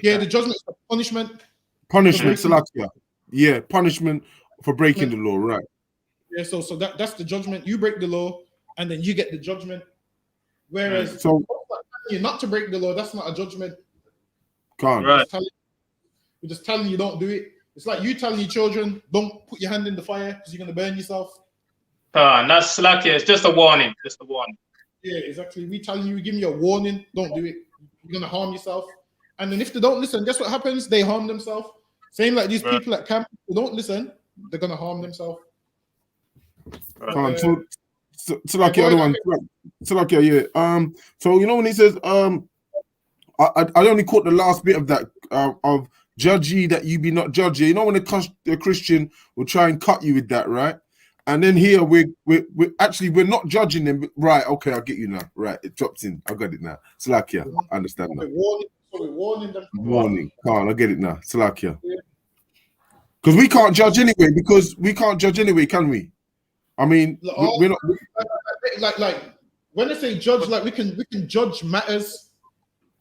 S1: Yeah, the judgment is the punishment.
S7: Punishment, Salakia. Yeah, punishment for breaking the law, right?
S1: Yeah, so that's the judgment. You break the law, and then you get the judgment. Whereas you're not to break the law, that's not a judgment.
S5: Right.
S1: We're just telling you don't do it. It's like you telling your children, don't put your hand in the fire because you're gonna burn yourself.
S5: And that's like it's just a warning. Just a warning.
S1: Yeah, exactly. We telling you, we giving you a warning, don't do it. You're gonna harm yourself. And then if they don't listen, guess what happens? They harm themselves. Same like these people at camp who don't listen, they're gonna harm themselves.
S7: So like the other one. So like so you know when he says I only caught the last bit of that of judge ye that you be not judge ye. You know when the Christian will try and cut you with that, right? And then here we're not judging them, right? Okay, I'll get you now. Right, it drops in. I got it now. Salakia, I understand now.
S1: We're warning them.
S7: Warning, I get it now. Salakia. Because we can't judge anyway. Can we? I mean, we're not.
S1: Like when they say judge, like we can judge matters.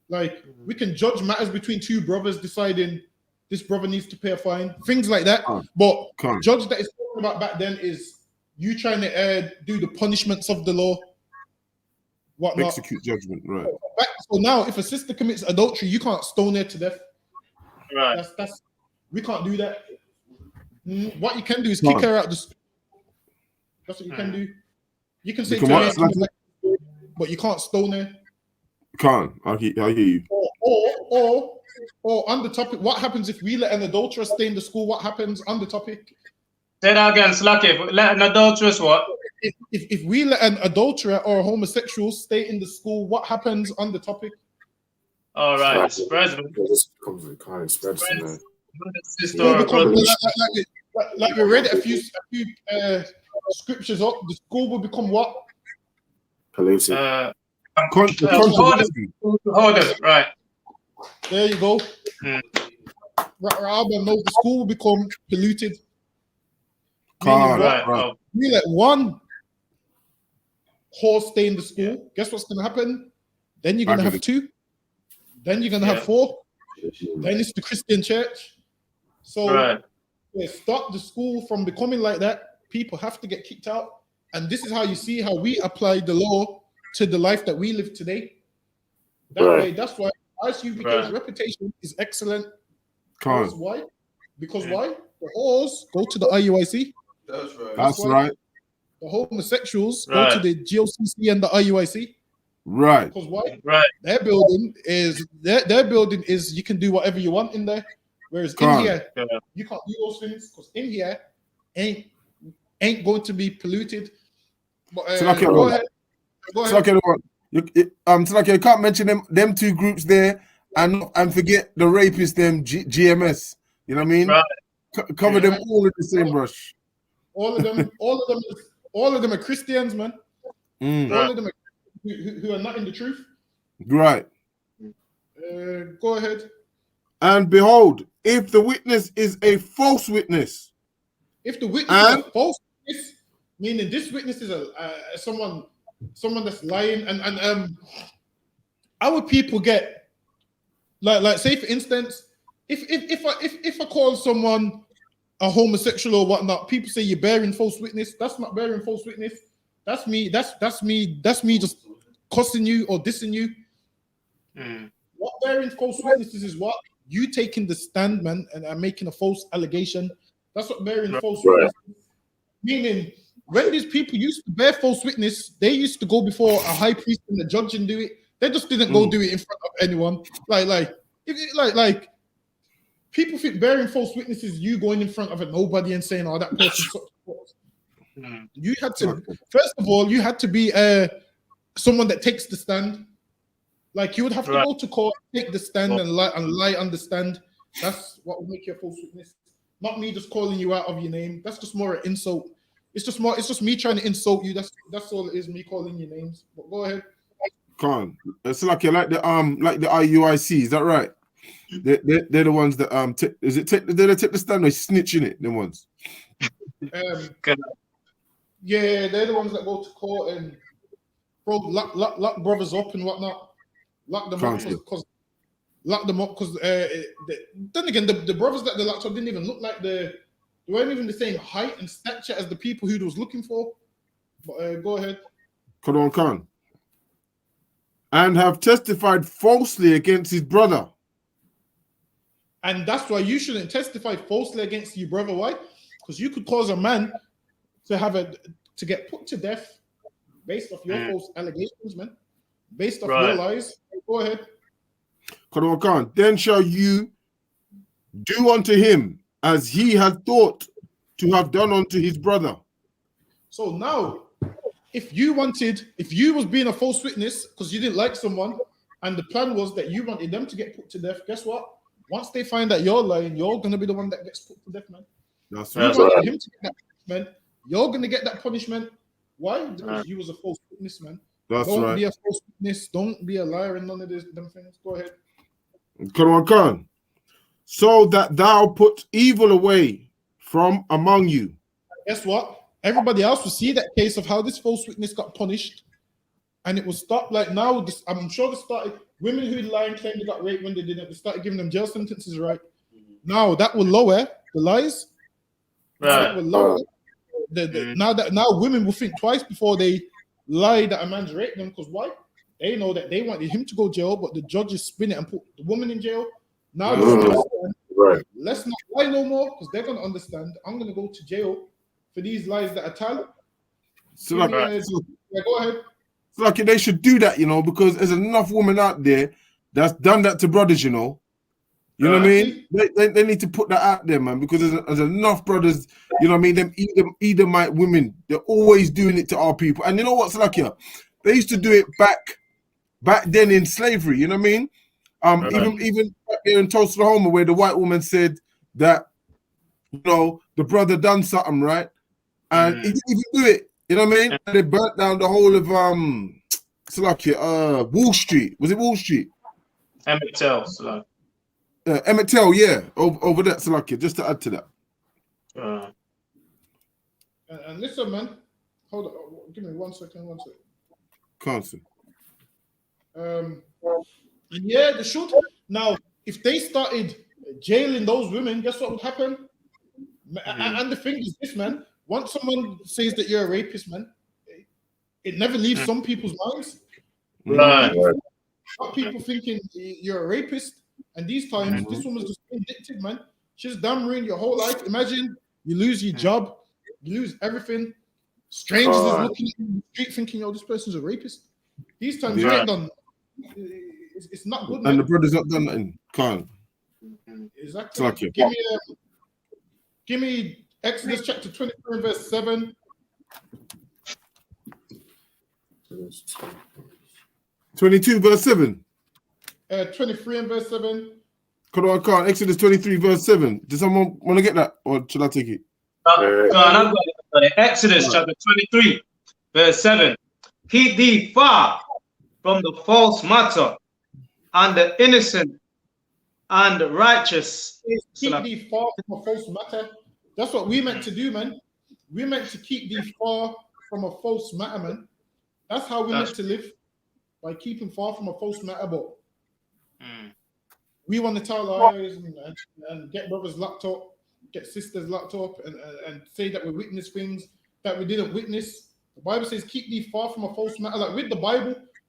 S1: Like we can judge matters between two brothers deciding this brother needs to pay a fine, things like that. But judge that is talking about back then is you trying to do the punishments of the law, whatnot.
S7: Execute judgment, right?
S1: So now, if a sister commits adultery, you can't stone her to death.
S5: Right.
S1: That's we can't do that. What you can do is kick her out the school. That's what you can do. You can say to her, but you can't stone her.
S7: Can't. I hear you.
S1: Or on the topic, what happens if we let an adulterer stay in the school? What happens on the topic?
S5: Say that again, Slacky. Let an adulteress what?
S1: If we let an adulterer or a homosexual stay in the school, what happens on the topic?
S5: All right, spreads.
S1: Like we read a few scriptures up, the school will become what?
S7: Polluted.
S5: Right.
S1: There you go. Rabbi knows the school will become polluted.
S5: Right.
S1: We let one horse stay in the school. Guess what's going to happen? Then you're going to have two. Then you're going to have four. Then it's the Christian church. So to stop the school from becoming like that, people have to get kicked out. And this is how you see how we apply the law to the life that we live today. That
S6: Right.
S1: way, that's why ISUPK's
S5: Right.
S1: reputation is excellent.
S7: Can't.
S1: Because why? Because
S5: Yeah.
S1: why? The whores go to the IUIC.
S2: That's right.
S7: That's
S1: why-
S7: right.
S1: The homosexuals go
S5: Right.
S1: to the GOCC and the IUIC.
S7: Right.
S1: Because why?
S5: Right.
S1: Their building is you can do whatever you want in there. Whereas in
S7: Can't.
S1: here,
S5: Yeah.
S1: you can't do those things because in here ain't going to be polluted. But
S7: So like
S1: go ahead. Go
S7: So
S1: ahead.
S7: so like you can't mention them two groups there and forget the rapists, them GMS. You know what I mean?
S5: Right.
S7: Cover
S1: Yeah.
S7: them all in the same brush.
S1: All of them are Christians, man.
S7: Mm,
S1: All of them are who are not in the truth.
S7: right.
S1: Go ahead.
S7: And behold, if the witness is a false witness,
S1: If the witness is a false witness, meaning this witness is someone that's lying, and our people get like say for instance, if I call someone a homosexual or whatnot, people say you're bearing false witness. That's not bearing false witness. That's me just cussing you or dissing you.
S5: Mm.
S1: What bearing false witnesses is what? You taking the stand, man, and making a false allegation. That's what bearing false witness is. Meaning, when these people used to bear false witness, they used to go before a high priest and a judge and do it. They just didn't go do it in front of anyone. Like people think bearing false witness is you going in front of a nobody and saying, "Oh, that person."
S5: Mm.
S1: You had to, first of all, you had to be someone that takes the stand. Like you would have to
S5: Right.
S1: go to court, take the stand, and lie on the stand. That's what would make you a false witness. Not me just calling you out of your name. That's just more an insult. It's just me trying to insult you. That's all it is. Me calling your names. But go ahead.
S7: Con. It's like you like the IUIC. Is that right? They're the ones that they take the stand or snitching it? Them ones.
S5: Okay.
S1: Yeah, they're the ones that go to court and lock brothers up and whatnot. Lock them up because then again the brothers that they locked up didn't even look like they weren't even the same height and stature as the people who was looking for. But go ahead.
S7: Con. And have testified falsely against his brother.
S1: And that's why you shouldn't testify falsely against your brother. Why? Because you could cause a man to get put to death based off your false allegations, man. Based off your lies. Go ahead.
S7: Con. Then shall you do unto him as he had thought to have done unto his brother.
S1: So now, if you was being a false witness because you didn't like someone, and the plan was that you wanted them to get put to death, guess what? Once they find that you're lying, you're gonna be the one that gets put to death, man.
S7: That's
S1: You
S7: right.
S1: wanted him to get that punishment. You're gonna get that punishment. Why? Because you was a false witness, man.
S7: That's
S1: Don't
S7: right.
S1: be a false witness. Don't be a liar and none of them things. Go ahead.
S7: Con. So that thou put evil away from among you.
S1: Guess what? Everybody else will see that case of how this false witness got punished, and it will stop. Like now, I'm sure they started women who lied and claimed they got raped when they didn't. They started giving them jail sentences, right? Now that will lower the lies.
S5: Right.
S1: That will lower now women will think twice before they lie that a man's raped them. Because why? They know that they wanted him to go jail, but the judges spin it and put the woman in jail. Now let's not lie no more because they're gonna understand. I'm gonna go to jail for these lies that I tell.
S7: So
S1: go ahead.
S7: So like they should do that, because there's enough women out there that's done that to brothers, You know what I mean? They need to put that out there, man, because there's enough brothers, them Edomite women, they're always doing it to our people. And you know what's like here? They used to do it back then in slavery, you know what I mean? Even back there in Tulsa, Oklahoma, where the white woman said that, the brother done something, right? And he didn't even do it, you know what I mean? And they burnt down the whole of Wall Street. Was it Wall Street?
S5: Emmett Till, so.
S7: Emmett Till, yeah, over that, Salakia, just to add to that.
S1: And listen, man, hold on, give me 1 second.
S7: Can't see.
S1: And yeah, they should. Now, if they started jailing those women, guess what would happen? And the thing is this, man, once someone says that you're a rapist, man, it never leaves some people's minds.
S5: Right.
S1: Got people thinking you're a rapist, and these times this woman's just vindictive, man. She's damn ruined your whole life. Imagine you lose your job, you lose everything. Strangers is looking at you in the street thinking, yo, this person's a rapist. These times you ain't done. It's not good, man.
S7: And the brother's not done nothing. Can't.
S1: Exactly.
S7: Like it.
S1: Give me Exodus chapter 23 and verse 7.
S7: 22 verse 7.
S1: 23 and verse 7.
S7: Come on, I can't. Exodus 23 verse 7. Does someone want to get that, or should I take it?
S5: I've got it. Exodus chapter 23, verse 7. Keep thee far from the false matter and the innocent and the righteous.
S1: Keep thee far from a false matter. That's what we meant to do, man. We meant to keep thee far from a false matter, man. That's how we meant to live, by keeping far from a false matter. But we want to tell lies and get brothers locked up, get sisters locked up, and say that we witnessed things that we didn't witness. The Bible says, keep thee far from a false matter. Like with the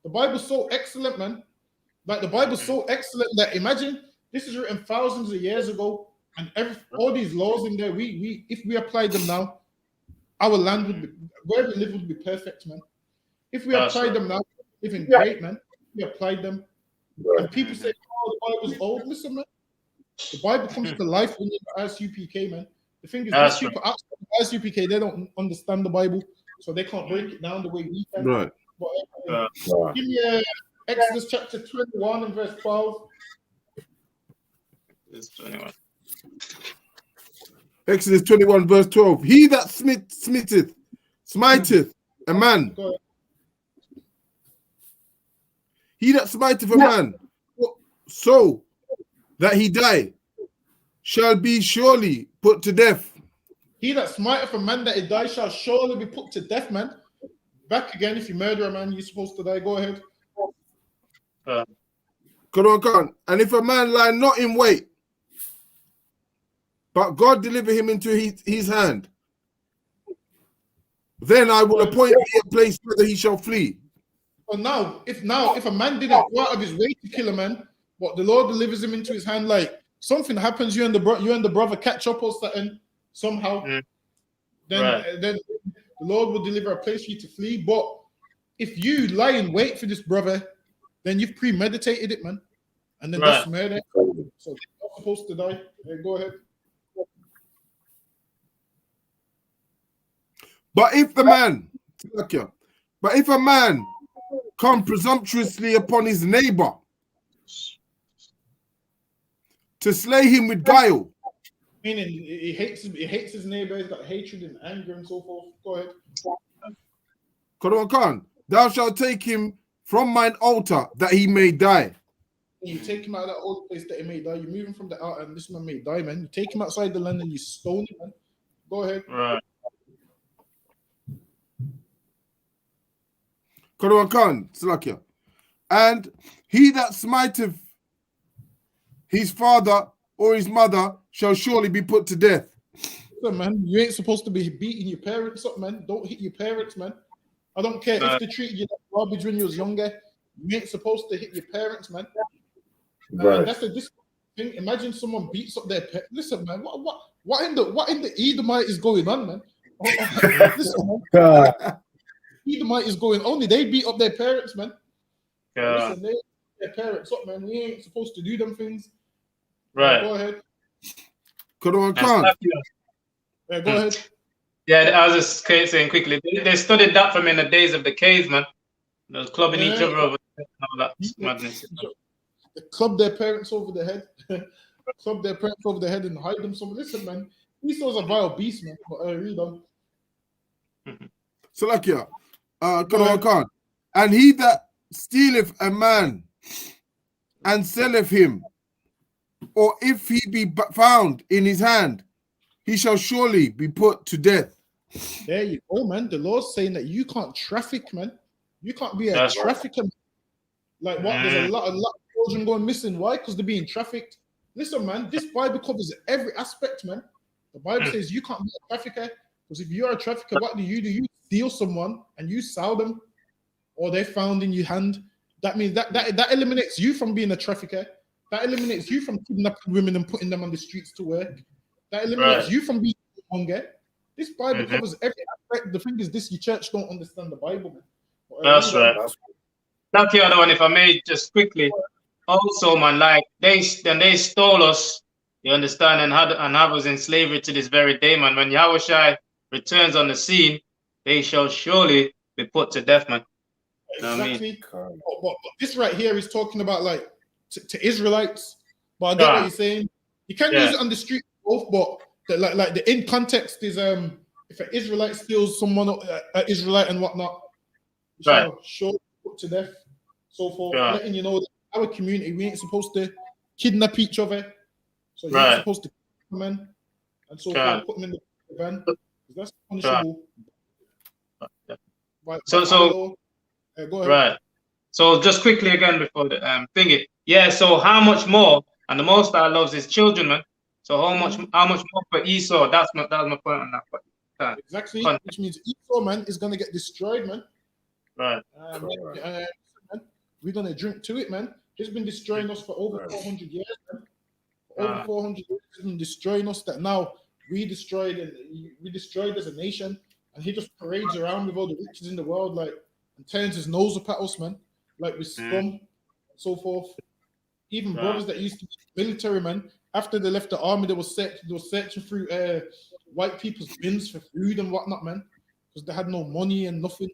S1: Bible's so excellent, man. Like the Bible's so excellent that imagine this is written thousands of years ago, and all these laws in there, we if we applied them now, our land would be, where we live would be perfect, man. If we applied them now, living great, man. We applied them. And people say, oh, the Bible's old. Listen, man. The Bible comes to life when you're ISUPK, man. The thing is, these people outside ISUPK, they don't understand the Bible, so they can't break it down the way we can.
S7: Right.
S1: But, give me Exodus chapter 21 and verse 12.
S7: Exodus 21 verse 12. He that smiteth a man. He that smiteth a man so that he die shall be surely put to death.
S1: He that smiteth a man that he die shall surely be put to death, man. Back again, if you murder a man, you're supposed to die. Go ahead.
S7: And if a man lie not in wait, but God deliver him into his hand, then I will appoint thee a place whither he shall flee.
S1: But if a man didn't go out of his way to kill a man, but the Lord delivers him into his hand, like something happens, you and the brother catch up or something somehow, then the Lord will deliver a place for you to flee. But if you lie in wait for this brother, then you've premeditated it, man, and then that's murder. So you're not supposed to die. Go ahead.
S7: But if a man come presumptuously upon his neighbor to slay him with guile,
S1: meaning he hates his neighbor, he's got hatred and anger and so forth. Go ahead.
S7: Thou shalt take him from mine altar that he may die.
S1: You take him out of that old place that he may die. You move him from the altar, and this man may die, man. You take him outside the land and you stone him, man. Go ahead.
S5: Right.
S7: And he that smiteth his father or his mother shall surely be put to death.
S1: Listen, man, you ain't supposed to be beating your parents up, man. Don't hit your parents, man. I don't care if they treated you like garbage when you was younger. You ain't supposed to hit your parents, man. That's the thing. Imagine someone beats up their parents. Listen, man, what in the Edomite is going on, man? Listen, man. Edomite is going only they beat up their parents, man. Listen, they beat their parents up, man. We ain't supposed to do them things.
S5: Right.
S1: Go ahead.
S7: Go
S1: ahead.
S5: Yeah, I was just saying quickly. They studied that from in the days of the caves, man. They was clubbing each other over and all that madness.
S1: They club their parents over the head. Club their parents over the head and hide them. So listen, man. Esau's a vile beast, man. But read on.
S7: And he that stealeth a man and selleth him, or if he be found in his hand, he shall surely be put to death.
S1: There you go, man. The Lord's saying that you can't traffic, man. You can't be a trafficker. Like what? There's a lot of children going missing. Why? Because they're being trafficked. Listen, man, this Bible covers every aspect, man. The Bible says you can't be a trafficker, because if you're a trafficker, what do? You steal someone and you sell them, or they're found in your hand. that means that eliminates you from being a trafficker. That eliminates you from kidnapping women and putting them on the streets to work. That eliminates you from being hunger. This Bible covers every aspect. The thing is, your church don't understand the Bible, man.
S5: That's right. That's the other one. If I may just quickly, also, man, like they stole us. You understand, and have us in slavery to this very day, man. When Yahushua returns on the scene, they shall surely be put to death, man. You know
S1: Exactly.
S5: what I mean?
S1: But this right here is talking about like to Israelites. But I get what you're saying. You can use it on the street both, but the in context is if an Israelite steals someone, an Israelite and whatnot, you shall surely put to death. So for letting you know that our community, we ain't supposed to kidnap each other. So you're not supposed to kill men and so forth, put them in the van. That's punishable.
S5: So
S1: go ahead.
S5: Right. So just quickly again before the thingy. Yeah, so how much more? And the most I loves his children, man. So how much more for Esau? That's my point on that.
S1: Exactly. Which means Esau, man, is gonna get destroyed, man.
S5: Right.
S1: We're gonna drink to it, man. He's been destroying us for over 400 years, man. Over 400 years, he's been destroying us. That now we destroyed as a nation, and he just parades around with all the riches in the world, like, and turns his nose up at us, man, like with scum and so forth. Even brothers that used to be military, man, after they left the army, they were searching through white people's bins for food and whatnot, man, because they had no money and nothing.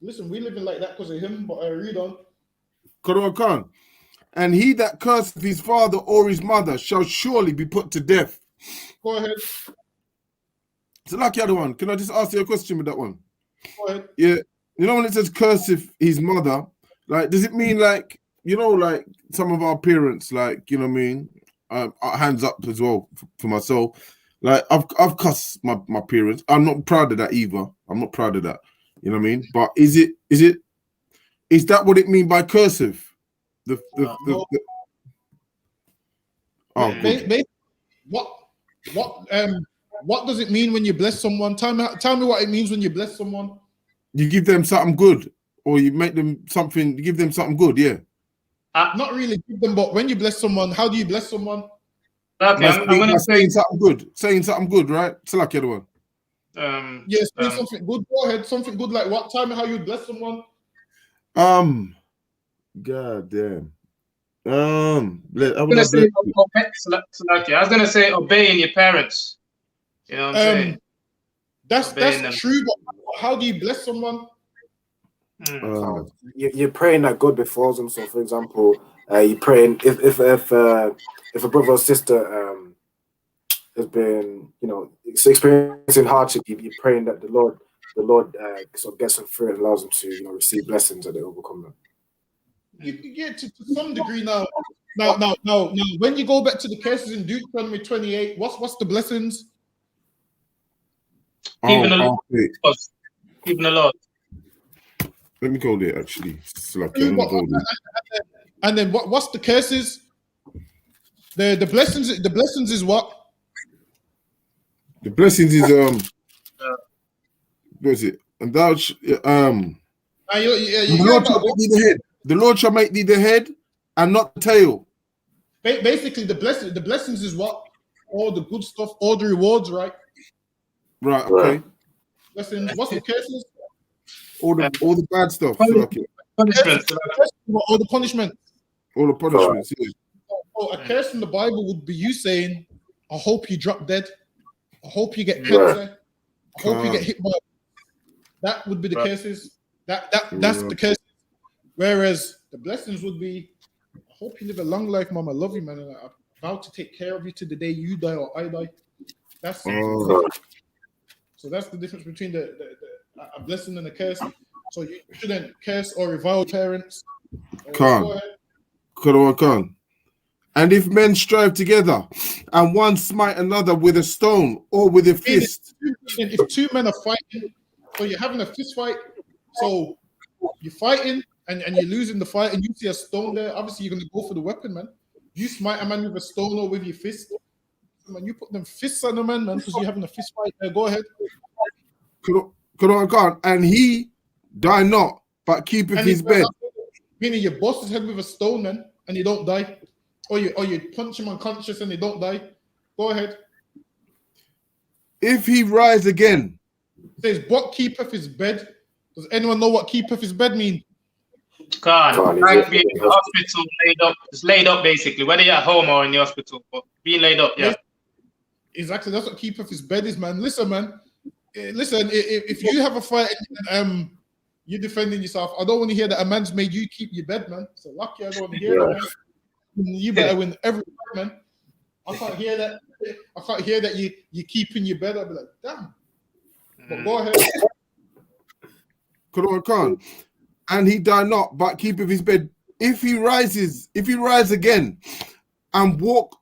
S1: Listen, we living like that because of him, but read on.
S7: Quran Khan. And he that curseth his father or his mother shall surely be put to death.
S1: Go ahead.
S7: It's a lucky other one. Can I just ask you a question with that one?
S1: Go ahead.
S7: Yeah. You know when it says curseth his mother, like, does it mean like, you know, like some of our parents, like, you know what I mean? Hands up as well for myself. Like I've cussed my parents. I'm not proud of that either. I'm not proud of that. You know what I mean? But is that what it mean by cursive?
S1: What does it mean when you bless someone? Tell me what it means when you bless someone.
S7: You give them something good, or you make them something. You give them something good, yeah.
S1: Not really give them, but when you bless someone, how do you bless someone?
S5: Okay, I'm going to say
S7: something good. Saying something good, right? It's like the other one.
S1: Yes, something good. Go ahead. Something good, like what? Tell me how you bless someone.
S7: God damn.
S5: I was gonna say obeying your parents. You know what I'm saying?
S1: That's true, but how do you bless someone?
S6: You're praying that God befalls them. So, for example, you're praying if a brother or sister has been, you know, experiencing hardship, you're praying that the Lord sort of gets them through and allows them to, you know, receive blessings that they overcome them.
S1: You get to some degree now. Now, when you go back to the cases in Deuteronomy 28, what's the blessings?
S5: Keeping the Lord.
S7: Let me go there actually.
S1: And then what's the curses? The blessings is what?
S7: The blessings is what is it? And thou the Lord shall make thee the head and not the tail.
S1: Basically, the blessings is what? All the good stuff, all the rewards, right?
S7: Right. Okay.
S1: Blessings. What's the curses?
S7: All the bad stuff.
S5: Punishment.
S1: All the punishment.
S7: All the punishments. Yeah.
S1: So a curse in the Bible would be you saying, "I hope you drop dead. I hope you get cancer. I hope you get hit by." That would be the curses. That's the curses. Whereas the blessings would be, "I hope you live a long life, Mom. I love you, man, and I vow to take care of you to the day you die or I die." That's so that's the difference between a blessing and a curse. So you shouldn't curse or revile parents.
S7: Can't. And if men strive together, and one smite another with a stone or with a fist.
S1: If two men are fighting, so you're having a fist fight, so you're fighting and you're losing the fight, and you see a stone there, obviously you're going to go for the weapon, man. You smite a man with a stone or with your fist, man, you put them fists on the man, because you're having a fist fight there. Go ahead.
S7: And he die not, but keepeth his bed.
S1: Meaning you bust his head with a stone, man, and you don't die. Or you punch him unconscious and he don't die. Go ahead.
S7: If he rise again,
S1: It says, what keepeth his bed? Does anyone know what keepeth his bed mean?
S6: Can't,
S5: Like being in the hospital, laid up. It's laid up basically, whether you're at home or in the hospital, but being laid up, yeah.
S1: Exactly, that's what keepeth his bed is, man. Listen, man. Listen, if you have a fight and you're defending yourself, I don't want to hear that a man's made you keep your bed, man. So lucky I don't want to hear that, man. You better win every fight, man. I can't hear that. I can't hear that you keeping your bed. I'll be like, damn. But go ahead.
S7: Khan, and he died not, but keepeth his bed. If he rise again and walk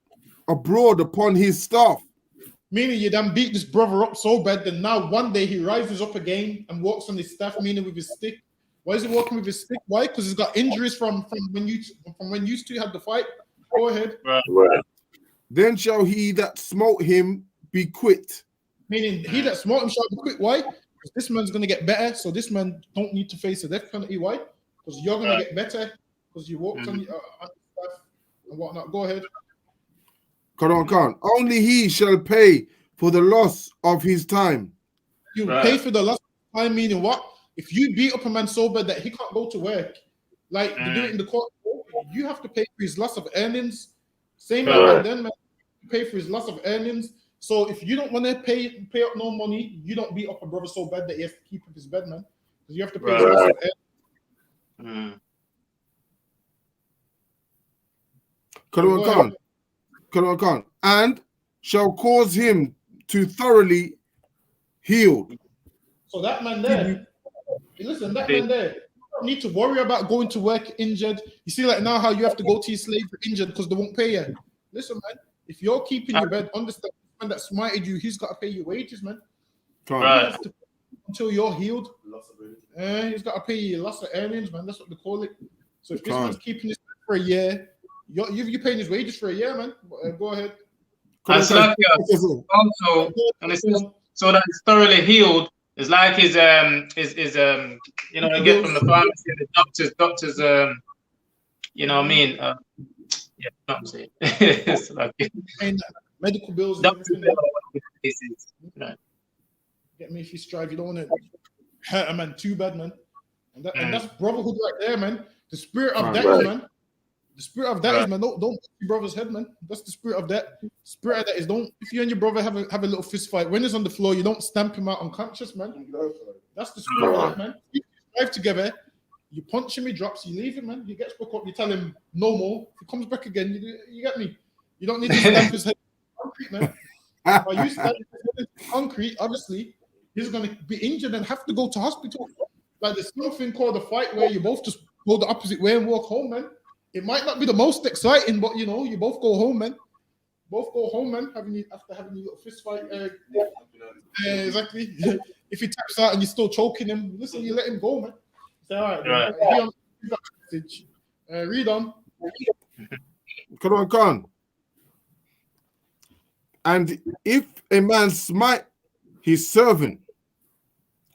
S7: abroad upon his staff.
S1: Meaning you done beat this brother up so bad that now one day he rises up again and walks on his staff, meaning with his stick. Why is he walking with his stick? Why? Because he's got injuries from when you two had the fight. Go ahead.
S6: Right.
S7: Then shall he that smote him be quit.
S1: Meaning he that smote him shall be quit. Why? Because this man's gonna get better, so this man don't need to face a death penalty. Why? Because you're gonna get better because you walked on your staff and whatnot. Go ahead.
S7: Khan. Only he shall pay for the loss of his time.
S1: You pay for the loss of time, meaning what? If you beat up a man so bad that he can't go to work, like they do it in the court, you have to pay for his loss of earnings. Same like then, man. You pay for his loss of earnings. So if you don't want to pay up no money, you don't beat up a brother so bad that he has to keep up his bed, man. Because you have to pay his loss of earnings.
S7: Khan, and shall cause him to thoroughly heal.
S1: So that man there, listen, that man there, you don't need to worry about going to work injured. You see, like now how you have to go to your slave for injured because they won't pay you. Listen, man, if you're keeping your bed, understand the man that smited you, he's got to pay your wages, man. Until you're healed. He's got to pay you your loss of earnings, man. That's what they call it. So if this man's keeping his bed for a year, you're paying his wages for a year, man. Go ahead.
S5: And so also, and it says, so that it's thoroughly healed. It's like his you know, I get from the pharmacy, the doctors you know what I mean? Yeah, what I'm saying. It's like
S1: medical bills.
S5: Doctors,
S1: get me if you strive. You don't want to hurt a man too bad, man. And that's brotherhood right there, man. The spirit of that is, man. The spirit of that is, man. Don't hit your brother's head, man. That's the spirit of that. Spirit of that is, don't. If you and your brother have a little fist fight, when he's on the floor, you don't stamp him out unconscious, man. That's the spirit of that, man. You strive together. You punch him, he drops. You leave him, man. He gets back up. You tell him no more. If he comes back again, you get me. You don't need to stamp his head on concrete, man. By you stamping his head on concrete, obviously, he's gonna be injured and have to go to hospital. Like there's something called a fight where you both just go the opposite way and walk home, man. It might not be the most exciting, but you know, you both go home, man. Both go home, man. After having a little fist fight. Exactly. If he taps out and you're still choking him, listen, you let him go, man. Say, all right. Read on.
S7: Khan. And if a man smite his servant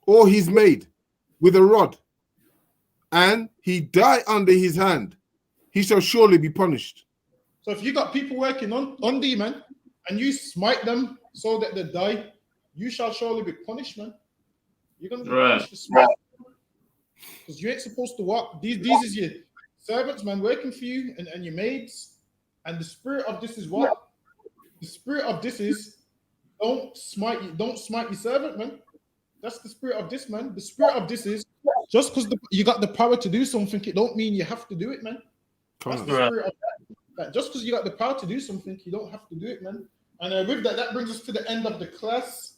S7: or his maid with a rod, and he die under his hand, he shall surely be punished.
S1: So if you got people working on thee, man, and you smite them so that they die, you shall surely be punished, man. You're gonna be punished for smite. Because you ain't supposed to walk. These is your servants, man, working for you, and your maids. And the spirit of this is what? The spirit of this is don't smite your servant, man. That's the spirit of this, man. The spirit of this is just because you got the power to do something, it don't mean you have to do it, man. That's the spirit of that. Like, just because you got the power to do something, you don't have to do it, man. And with that brings us to the end of the class.